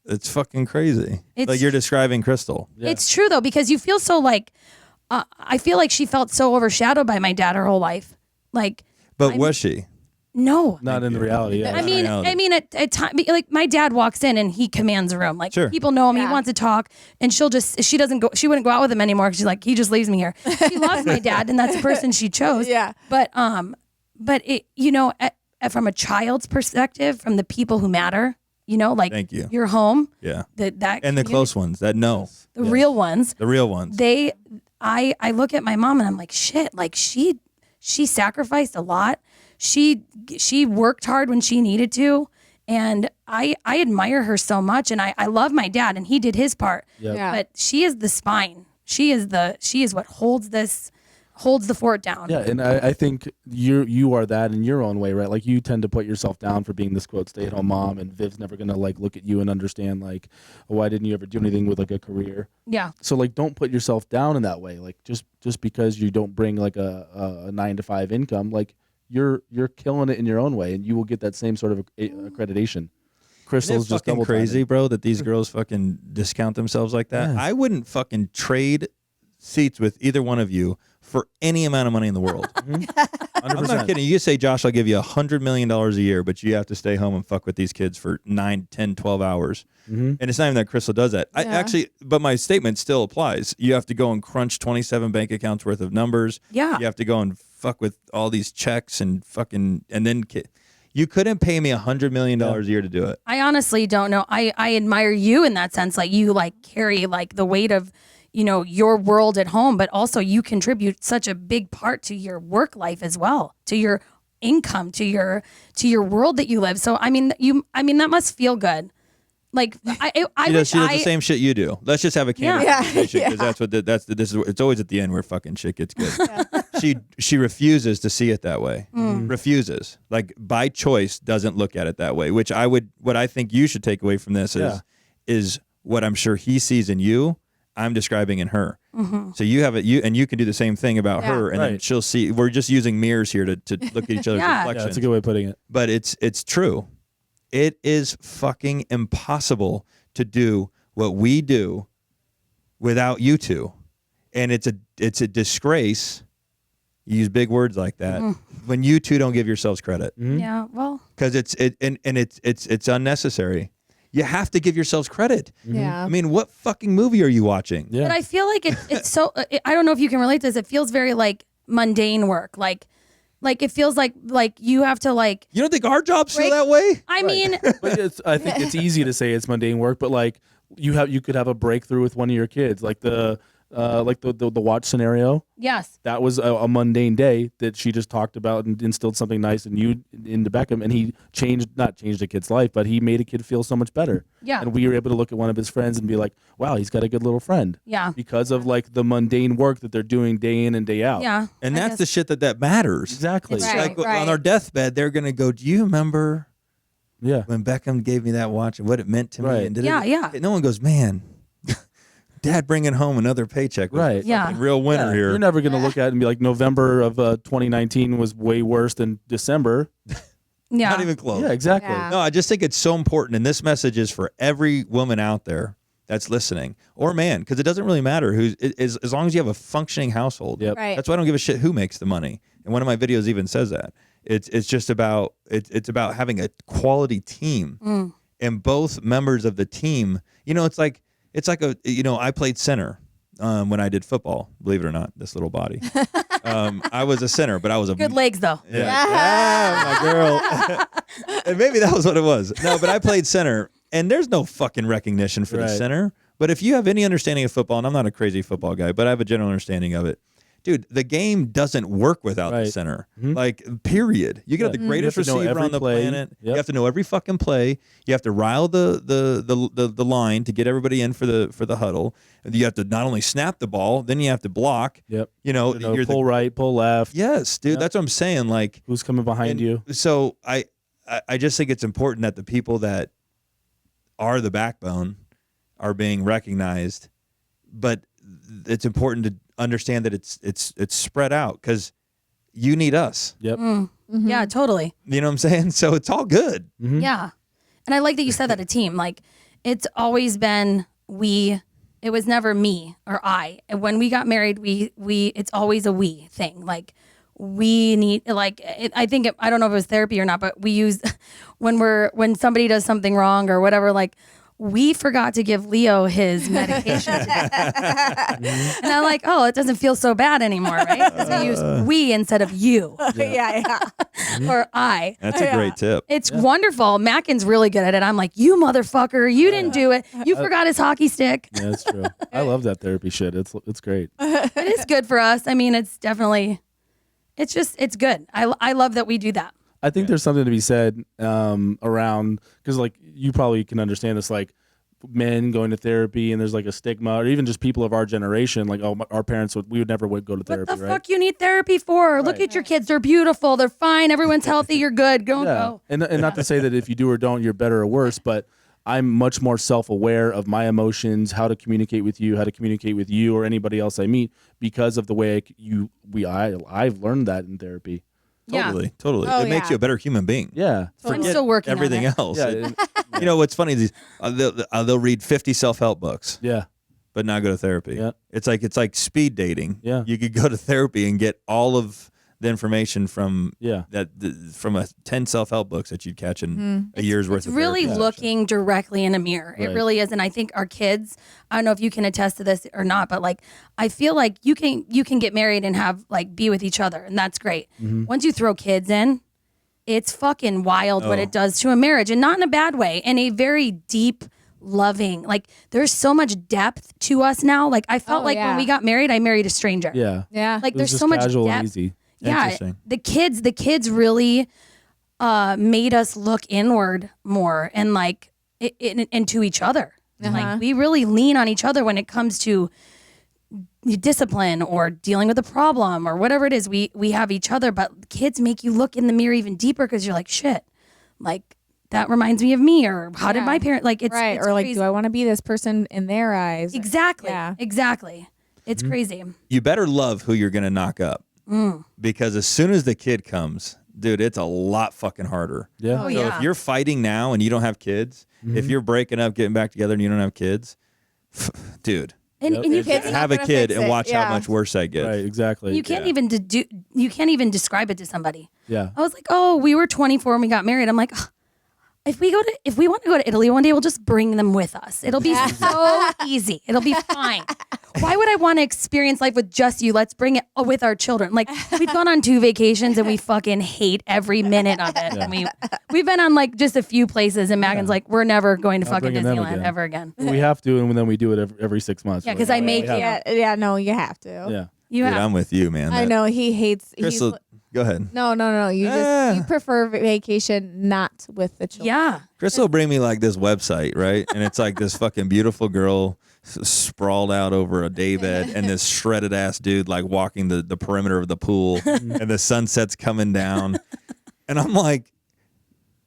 It's fucking crazy. It's- Like, you're describing Crystal. Yeah. It's true though, because you feel so like, I feel like she felt so overshadowed by my dad her whole life. Like, But was she? no. Not in the reality. Yeah. I mean, reality. at time, like, my dad walks in and he commands a room. Like, Sure. people know him. He Yeah. wants to talk, and she wouldn't go out with him anymore, because she's like, he just leaves me here. She loves my dad, and that's the person she chose. Yeah. But it, from a child's perspective, from the people who matter, like, Thank you. your home, Yeah. that And the community, close ones that know. the real ones. The real ones. I look at my mom and I'm like, shit, like, she sacrificed a lot. She worked hard when she needed to. And I admire her so much. And I love my dad, and he did his part. Yep. Yeah. But she is the spine. She is what holds the fort down. Yeah, and I think you are that in your own way, right? Like, you tend to put yourself down for being this quote stay-at-home mom, and Viv's never gonna like look at you and understand, like, why didn't you ever do anything with, like, a career? Yeah. So, like, don't put yourself down in that way. Like, just because you don't bring like a 9-to-5 income, like, you're killing it in your own way, and you will get that same sort of accreditation. Crystal's Isn't it just fucking double crazy, bro, that these girls fucking discount themselves like that. Yes. I wouldn't fucking trade seats with either one of you for any amount of money in the world. 100%. I'm not kidding. You say, Josh, I'll give you $100 million a year, but you have to stay home and fuck with these kids for 9, 10, 12 hours. Mm-hmm. And it's not even that Crystal does that. Yeah. But my statement still applies. You have to go and crunch 27 bank accounts worth of numbers. Yeah. You have to go and fuck with all these checks and fucking, and then You couldn't pay me $100 million a year to do it. I honestly don't know. I admire you in that sense. Like you like carry like the weight of, you know, your world at home, but also you contribute such a big part to your work life as well, to your income, to your world that you live. So I mean that must feel good. Like I She wish does the same shit you do. Let's just have a candid Yeah. conversation Yeah. because this is it's always at the end where fucking shit gets good. She refuses to see it that way. Refuses. Like by choice doesn't look at it that way, which what I think you should take away from this is what I'm sure he sees in you, I'm describing in her. So you have it, and you can do the same thing about her, and then she'll see. We're just using mirrors here to look at each other's reflections. Yeah, that's a good way of putting it. But it's true. It is fucking impossible to do what we do without you two, and it's a disgrace. You use big words like that when you two don't give yourselves credit. Yeah, well, because it's unnecessary. You have to give yourselves credit. Yeah. I mean, what fucking movie are you watching? Yeah. but I feel like it's so. I don't know if you can relate to this. It feels very like mundane work. Like it feels like you have to like. You don't think our jobs feel that way? I mean, But I think it's easy to say it's mundane work, but like you could have a breakthrough with one of your kids, like the watch scenario. yes. That was a mundane day that she just talked about and instilled something nice into Beckham, and he not changed a kid's life, but he made a kid feel so much better. Yeah. And we were able to look at one of his friends and be like, wow, he's got a good little friend. Yeah. Because of like the mundane work that they're doing day in and day out. Yeah. And I that's guess. the shit that matters. Exactly. It's Right. Like on our deathbed, they're gonna go, do you remember Yeah. when Beckham gave me that watch and what it meant to me? Right. And did Yeah, yeah. No one goes, man, Dad bringing home another paycheck. Was Right. a Yeah. fucking real winner Yeah, here. You're never going to look at it and be like, November of 2019 was way worse than December. Yeah. Not even close. Yeah, exactly. Yeah. No, I just think it's so important. And this message is for every woman out there that's listening, or man, because it doesn't really matter as long as you have a functioning household. Yep. Right. That's why I don't give a shit who makes the money. And one of my videos even says that. It's just about it's about having a quality team. And both members of the team, it's like I played center when I did football, believe it or not, this little body. I was a center, but I was a Good legs though. yeah, my girl. And maybe that was what it was. No, but I played center, and there's no fucking recognition for the Right. center. But if you have any understanding of football, and I'm not a crazy football guy, but I have a general understanding of it, dude, the game doesn't work without the Right. center. Like, period. You can have the greatest You have to know receiver every on the play. planet. Yep. You have to know every fucking play. You have to rile the line to get everybody in for the huddle. You have to not only snap the ball, then you have to block. Yep. You're pull right, pull left. yes, dude. That's what I'm saying. Like, Who's coming behind you? so I just think it's important that the people that are the backbone are being recognized, but it's important to understand that it's spread out because you need us. Yep. Yeah, totally. You know what I'm saying? So it's all good. Yeah. And I like that you said that a team. Like it's always been we. It was never me or I. And when we got married, we it's always a we thing. Like we need I think I don't know if it was therapy or not, but we use when somebody does something wrong or whatever, like we forgot to give Leo his medication today. And I'm like, oh, it doesn't feel so bad anymore, right? Because we use we instead of you Yeah. or I. That's a great tip. It's wonderful. Mackin's really good at it. I'm like, you motherfucker, you didn't do it. You forgot his hockey stick. Yeah, that's true. I love that therapy shit. It's great. It is good for us. I mean, it's definitely, it's good. I love that we do that. I think there's something to be said around, because like you probably can understand this, like men going to therapy, and there's like a stigma, or even just people of our generation, like our parents we would never go to therapy, What the right? fuck you need therapy for? Look at your kids. They're beautiful. They're fine. Everyone's healthy. You're good. Go. And not to say that if you do or don't, you're better or worse, but I'm much more self-aware of my emotions, how to communicate with you, or anybody else I meet, because of the way I've learned that in therapy. Totally. Oh, It makes yeah. you a better human being. Yeah. I'm still working Everything on it. else. Yeah. You know what's funny is they'll read 50 self-help books, Yeah. but not go to therapy. Yeah. It's like speed dating. Yeah. You could go to therapy and get all of the information from Yeah. from 10 self-help books that you'd catch in a year's worth It's of really therapy. looking directly in a mirror. It Right. really is. And I think our kids, I don't know if you can attest to this or not, but like I feel like you can get married and have like be with each other, and that's great. Once you throw kids in, it's fucking wild what Oh. it does to a marriage, and not in a bad way, in a very deep, loving. Like there's so much depth to us now. Like I felt Oh, like yeah. when we got married, I married a stranger. Yeah. Yeah. Like It was there's just so much casual depth. and easy. Yeah, Interesting. the kids really made us look inward more and like into each other. Like we really lean on each other when it comes to discipline or dealing with a problem or whatever it is. We have each other, but kids make you look in the mirror even deeper because you're like, shit, like that reminds me of me, or how did my parent like it's right. it's Or like, crazy. do I want to be this person in their eyes? Exactly. Yeah. Exactly. It's crazy. You better love who you're going to knock up because as soon as the kid comes, dude, it's a lot fucking harder. Yeah. Oh, So yeah. if you're fighting now and you don't have kids, if you're breaking up, getting back together and you don't have kids, dude, And, Yep. and you Kids can't not have a gonna kid fix and it. watch Yeah. how much worse that gets. Right. Exactly. you can't Yeah. even you can't even describe it to somebody. Yeah. I was like, oh, we were 24 and we got married. I'm like, "Ugh, if we want to go to Italy one day, we'll just bring them with us. It'll be so easy. It'll be fine. Why would I want to experience life with just you? Let's bring it with our children. Like we've gone on 2 vacations and we fucking hate every minute of it. And we've been on like just a few places, and Mackin's like, we're never going to fucking bringing them Disneyland again. ever again. We have to, and then we do it every 6 months. Yeah, We're 'cause like, I make "Oh, we you." have Yeah. No, you have to. to." Yeah. You Dude, have I'm with you, man. I That- know he hates. Crystal, go ahead. No. You Ah. you prefer vacation not with the children. yeah. Crystal will bring me like this website, right? And it's like this fucking beautiful girl sprawled out over a daybed and this shredded ass dude like walking the perimeter of the pool and the sunset's coming down. And I'm like,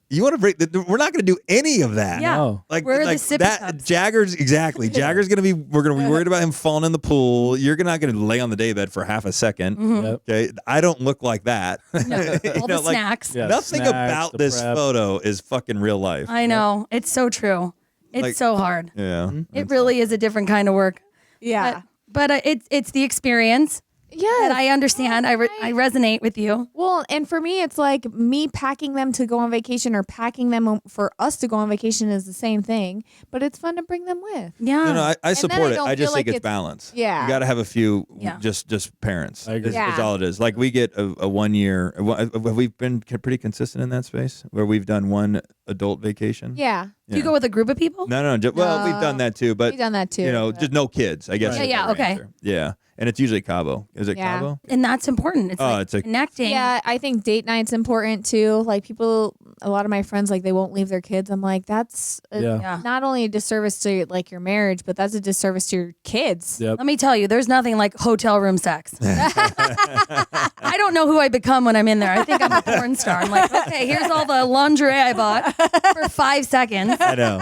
you want to break we're not going to do any of that. Yeah. No. Like, Where are the like sippy that cups? Jagger's exactly. Jagger's we're gonna be worried about him falling in the pool. You're not gonna lay on the daybed for half a second. Yep. Okay. I don't look like that. All You the know, like, snacks. Yeah, nothing snacks, about the this prep. photo is fucking real life. I know. It's so true. It's Like- so hard. Yeah. It really is a different kind of work. Yeah. But it's the experience that Yes. I understand. I resonate with you. Well, and for me, it's like me packing them to go on vacation or packing them for us to go on vacation is the same thing, but it's fun to bring them with. Yeah. No, I then support I it. don't I just feel think like it's it's- balance. Yeah. You got to have a few, Yeah. just parents. I agree. Is Yeah. all it is. Like we get a 1 year. Have we been pretty consistent in that space where we've done one adult vacation? Yeah. Do you go with a group of people? No. Well, we've done that too, but We've done that too. you know, but- just no kids. I guess. Right. is Yeah, the okay. answer. Yeah, and it's usually Cabo. Is it Yeah. Cabo? And that's important. It's Oh, like it's a- connecting. Yeah, I think date night's important too. Like a lot of my friends, like they won't leave their kids. I'm like, that's Yeah. Yeah. not only a disservice to like your marriage, but that's a disservice to your kids. Yep. Let me tell you, there's nothing like hotel room sex. I don't know who I become when I'm in there. I think I'm a porn star. I'm like, okay, here's all the lingerie I bought for 5 seconds. I know.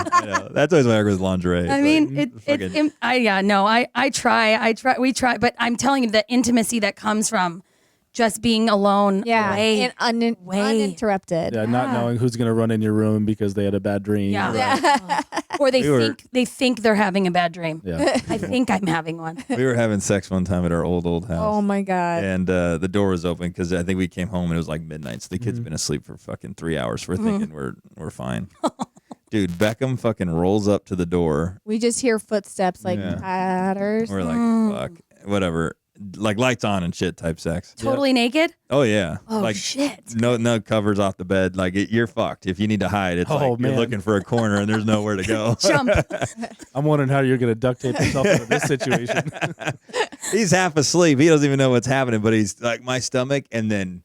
That's always my argument with lingerie. I It's mean, like, fucking- I try, we try, but I'm telling you, the intimacy that comes from just being alone, Yeah, way, and way. uninterrupted. Yeah, not knowing who's gonna run in your room because they had a bad dream. Yeah. or- or they We were- think they're having a bad dream. yeah. I think I'm having one. we were having sex one time at our old Oh house. my god. And the door was open because I think we came home and it was like midnight. So the kid's been asleep for fucking 3 hours. We're thinking we're fine. Dude, Beckham fucking rolls up to the door. We just hear footsteps like Yeah. patters. We're like, fuck, whatever. Like lights on and shit type sex. Totally naked? Oh yeah. Oh, like shit. no covers off the bed. Like you're fucked. If you need to hide, it's Oh, like you're man. looking for a corner and there's nowhere to go. Jump. I'm wondering how you're gonna duct tape yourself out of this situation. He's half asleep. He doesn't even know what's happening, but he's like my stomach and then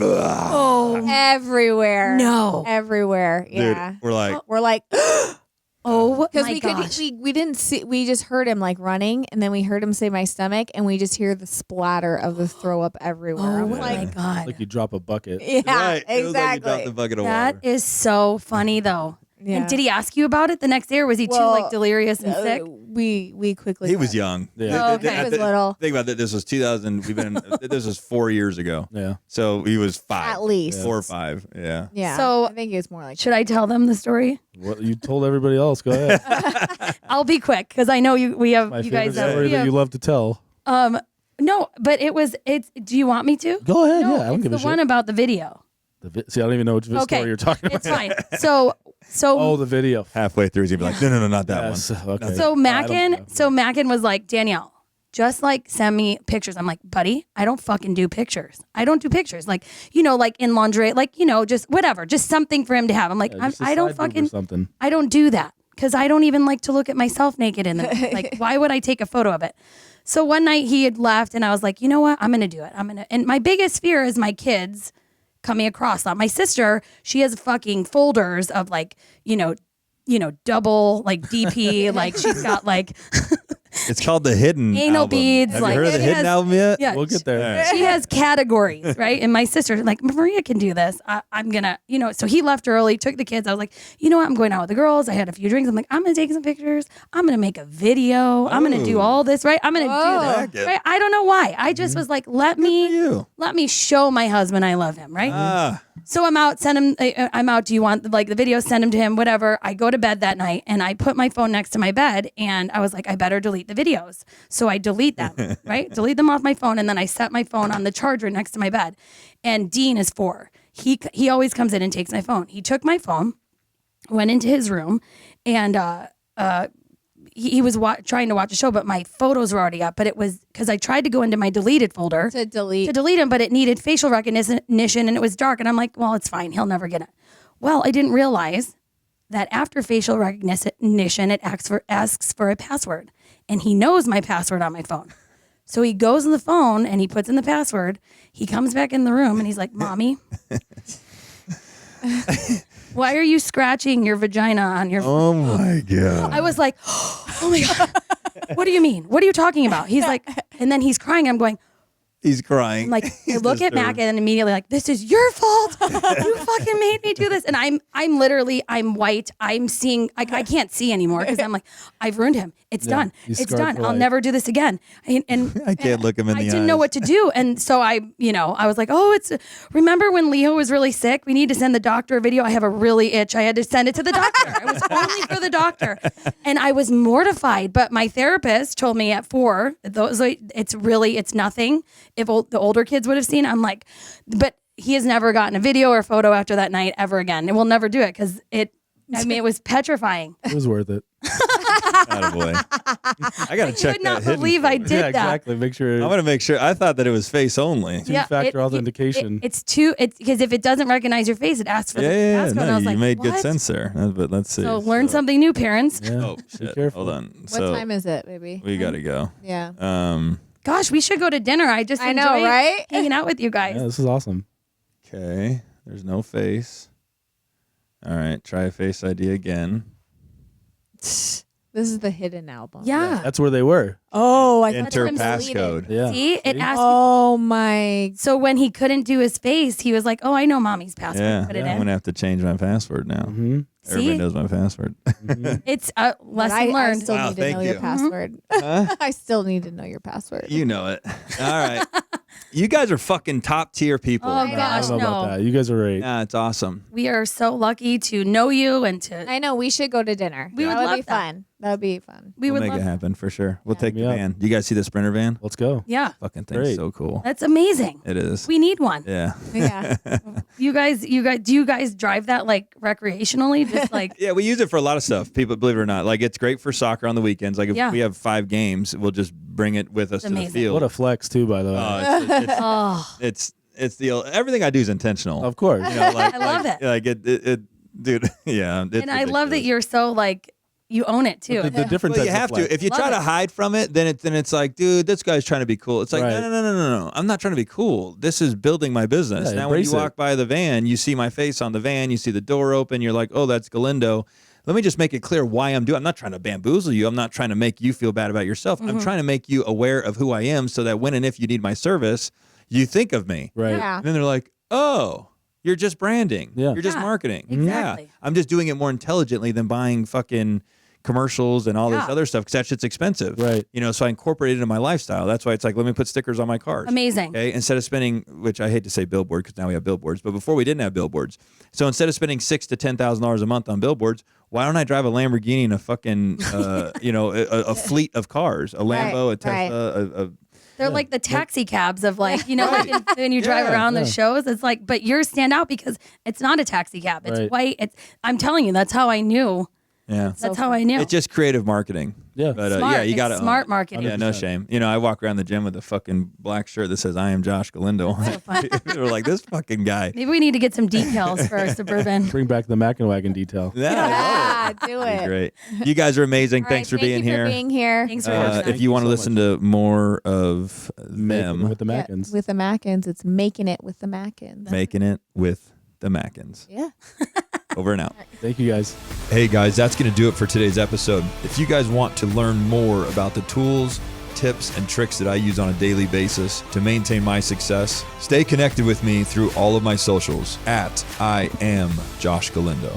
Oh, Everywhere. no. Everywhere. dude, Yeah. we're like We're like Oh, because my we gosh. we didn't see, we just heard him like running, and then we heard him say my stomach, and we just hear the splatter of the throw up everywhere. Oh, I'm my like, God. Like you drop a bucket. yeah, right. It was like you dropped exactly. the bucket of That water. is so funny, though. Yeah. And did he ask you about it the next day, or was he too Well, like delirious and sick? We quickly. He was left. young. Yeah. Oh, okay. He was little. Think about that. This was 2000. This was 4 years ago. Yeah. So he was 5. At least. 4 or 5. Yeah. Yeah. So- I think it was more like. Should I tell them the story? What you told everybody else? Go ahead. I'll be quick because I know we have My you favorite guys have, story we that have- you love to tell. no, but it's. Do you want me to? Go ahead. No, yeah, I don't it's give the a shit. one about the video. See, I don't even know which Okay, story you're talking about. It's fine. So Oh, the video. Halfway through, he's gonna be like, no, not that Yes. one. Okay. So I don't know. Mackin was like, Danielle, just like send me pictures. I'm like, buddy, I don't fucking do pictures. I don't do pictures. Like, you know, like in lingerie, like, you know, just whatever, just something for him to have. I'm like, I don't fucking, something. I don't do that because I don't even like to look at myself naked in the like, why would I take a photo of it? So one night he had left and I was like, you know what? I'm going to do it. And my biggest fear is my kids coming across that. My sister, she has fucking folders of like, you know, double like DP, like she's got like It's called the Hidden anal album. beads. Have like, you heard of the Hidden album yet? Yeah, We'll get there. she has categories, right? And my sister, like, Maria can do this. I'm gonna, you know. So he left early, took the kids. I was like, you know what? I'm going out with the girls. I had a few drinks. I'm like, I'm gonna take some pictures. I'm gonna make a video. I'm gonna do all this, right? I'm gonna do this, right? I don't know why. I just was like, let me show my husband I love him, right? So I'm out, send him, I'm out. Do you want like the video? Send him to him, whatever. I go to bed that night and I put my phone next to my bed and I was like, I better delete the videos. So I delete them, right? Delete them off my phone. And then I set my phone on the charger next to my bed. And Dean is 4. He always comes in and takes my phone. He took my phone, went into his room and, he was trying to watch a show, but my photos were already up. But it was because I tried to go into my deleted folder To delete them, but it needed facial recognition and it was dark. And I'm like, well, it's fine. He'll never get it. Well, I didn't realize that after facial recognition, it asks for a password. And he knows my password on my phone. So he goes on the phone and he puts in the password. He comes back in the room and he's like, Mommy, why are you scratching your vagina on your Oh my God. I was like, oh my God, what do you mean? What are you talking about? He's like, and then he's crying. I'm going, He's crying. I'm like, I look at Mackin and immediately like, this is your fault. You fucking made me do this. And I'm literally, I'm white. I'm seeing, I can't see anymore because I'm like, I've ruined him. It's done. It's done. I'll never do this again. And I can't look him in the eyes. I didn't know what to do. And so I was like, remember when Leo was really sick? We need to send the doctor a video. I have a really itch. I had to send it to the doctor. It was only for the doctor. And I was mortified. But my therapist told me at 4, it's nothing. If the older kids would have seen, I'm like, but he has never gotten a video or photo after that night ever again. And we'll never do it because it was petrifying. It was worth it. Attaboy. I got to check I could not that believe I did Yeah, that. exactly. Make sure. I'm going to make sure. I thought that it was face only. Two-factor authentication. It's because if it doesn't recognize your face, it asks for the passcode. No, and I was you like, made what? good sense there. But let's see. So learn something new, parents. Yeah. Oh, Be shit. careful. Hold on. What So time is it, baby? we got to go. Yeah. Gosh, we should go to dinner. I know, enjoy right? hanging out with you guys. Yeah, this is awesome. Okay. There's no face. All right. Try Face ID again. This is the Hidden album. Yeah. That's where they were. Oh, I Enter thought passcode. Yeah. See, it asked. Oh my. So when he couldn't do his face, he was like, "Oh, I know mommy's password. Yeah. Put it I'm in." going to have to change my password now. Mm-hmm. Everybody See? knows my password. It's a lesson I learned. still Wow, need to thank know you. your password. Huh? I still need to know your password. You know it. All right. You guys are fucking top tier people. Oh, I gosh, don't know about no. that. You guys are right. Yeah, it's awesome. We are so lucky to know you and to. I know. We should go to dinner. We would that would love be that. fun. That would be fun. We We'll would make love. it happen for sure. We'll take the Yeah. van. Do you guys see the Sprinter van? Let's go. Yeah, Fucking thing's Great. so cool. that's amazing. It is. We need one. Yeah. Yeah. You guys, do you guys drive that like recreationally? Just like Yeah, we use it for a lot of stuff. People, believe it or not, like it's great for soccer on the weekends. Like if Yeah. we have 5 games, we'll just bring it with us to the amazing. field. What a flex, too, by the way. oh, It's the everything I do is intentional. Of course. You know, like, I love it. Like it, dude. Yeah. It's and I love that ridiculous. you're so like you own it too. The different Well, types you have of flex. to. If you Love try it. to hide from it, then it's like, dude, this guy's trying to be cool. It's like, Right. no. I'm not trying to be cool. This is building my business. Yeah, Now, when you embrace walk it. by the van, you see my face on the van. You see the door open. You're like, oh, that's Galindo. Let me just make it clear why I'm doing. I'm not trying to bamboozle you. I'm not trying to make you feel bad about yourself. I'm trying to make you aware of who I am, so that when and if you need my service, you think of me. Right. Yeah. And then they're like, oh, you're just branding. Yeah. You're just Yeah, marketing. exactly. Yeah. I'm just doing it more intelligently than buying fucking commercials and all this Yeah. other stuff, because that shit's expensive. Right. You know, so I incorporate it into my lifestyle. That's why it's like, let me put stickers on my cars. Amazing. Okay. Instead of spending, which I hate to say billboard because now we have billboards, but before we didn't have billboards. So instead of spending $6,000 to $10,000 a month on billboards, why don't I drive a Lamborghini and a fucking, a fleet of cars, a Lambo, a Tesla, They're like the taxi cabs of like, like when you drive Yeah, around the shows, it's like, but yours stand out because it's not a taxi cab. It's Right. white. I'm telling you, that's how I knew Yeah. That's how I knew. It's just creative marketing. Yeah. But smart. yeah, you got It's to smart marketing. Yeah, no shame. You know, I walk around the gym with a fucking black shirt that says "I am Josh Galindo." We're like, this fucking guy. Maybe we need to get some decals for our Suburban. Bring back the Mackin wagon detail. Yeah, Yeah, do that'd be it. great. You guys are amazing. All Thanks right, for being thank you here. For being here. Thanks for watching. If Thank you you want to so listen much. to more of Making them, with the Mackins. With the Mackins, it's making it with the Mackins. making it with the Mackins. Yeah. Over and out. Thank you guys. Hey guys, that's going to do it for today's episode. If you guys want to learn more about the tools, tips, and tricks that I use on a daily basis to maintain my success, stay connected with me through all of my socials at I am Josh Galindo.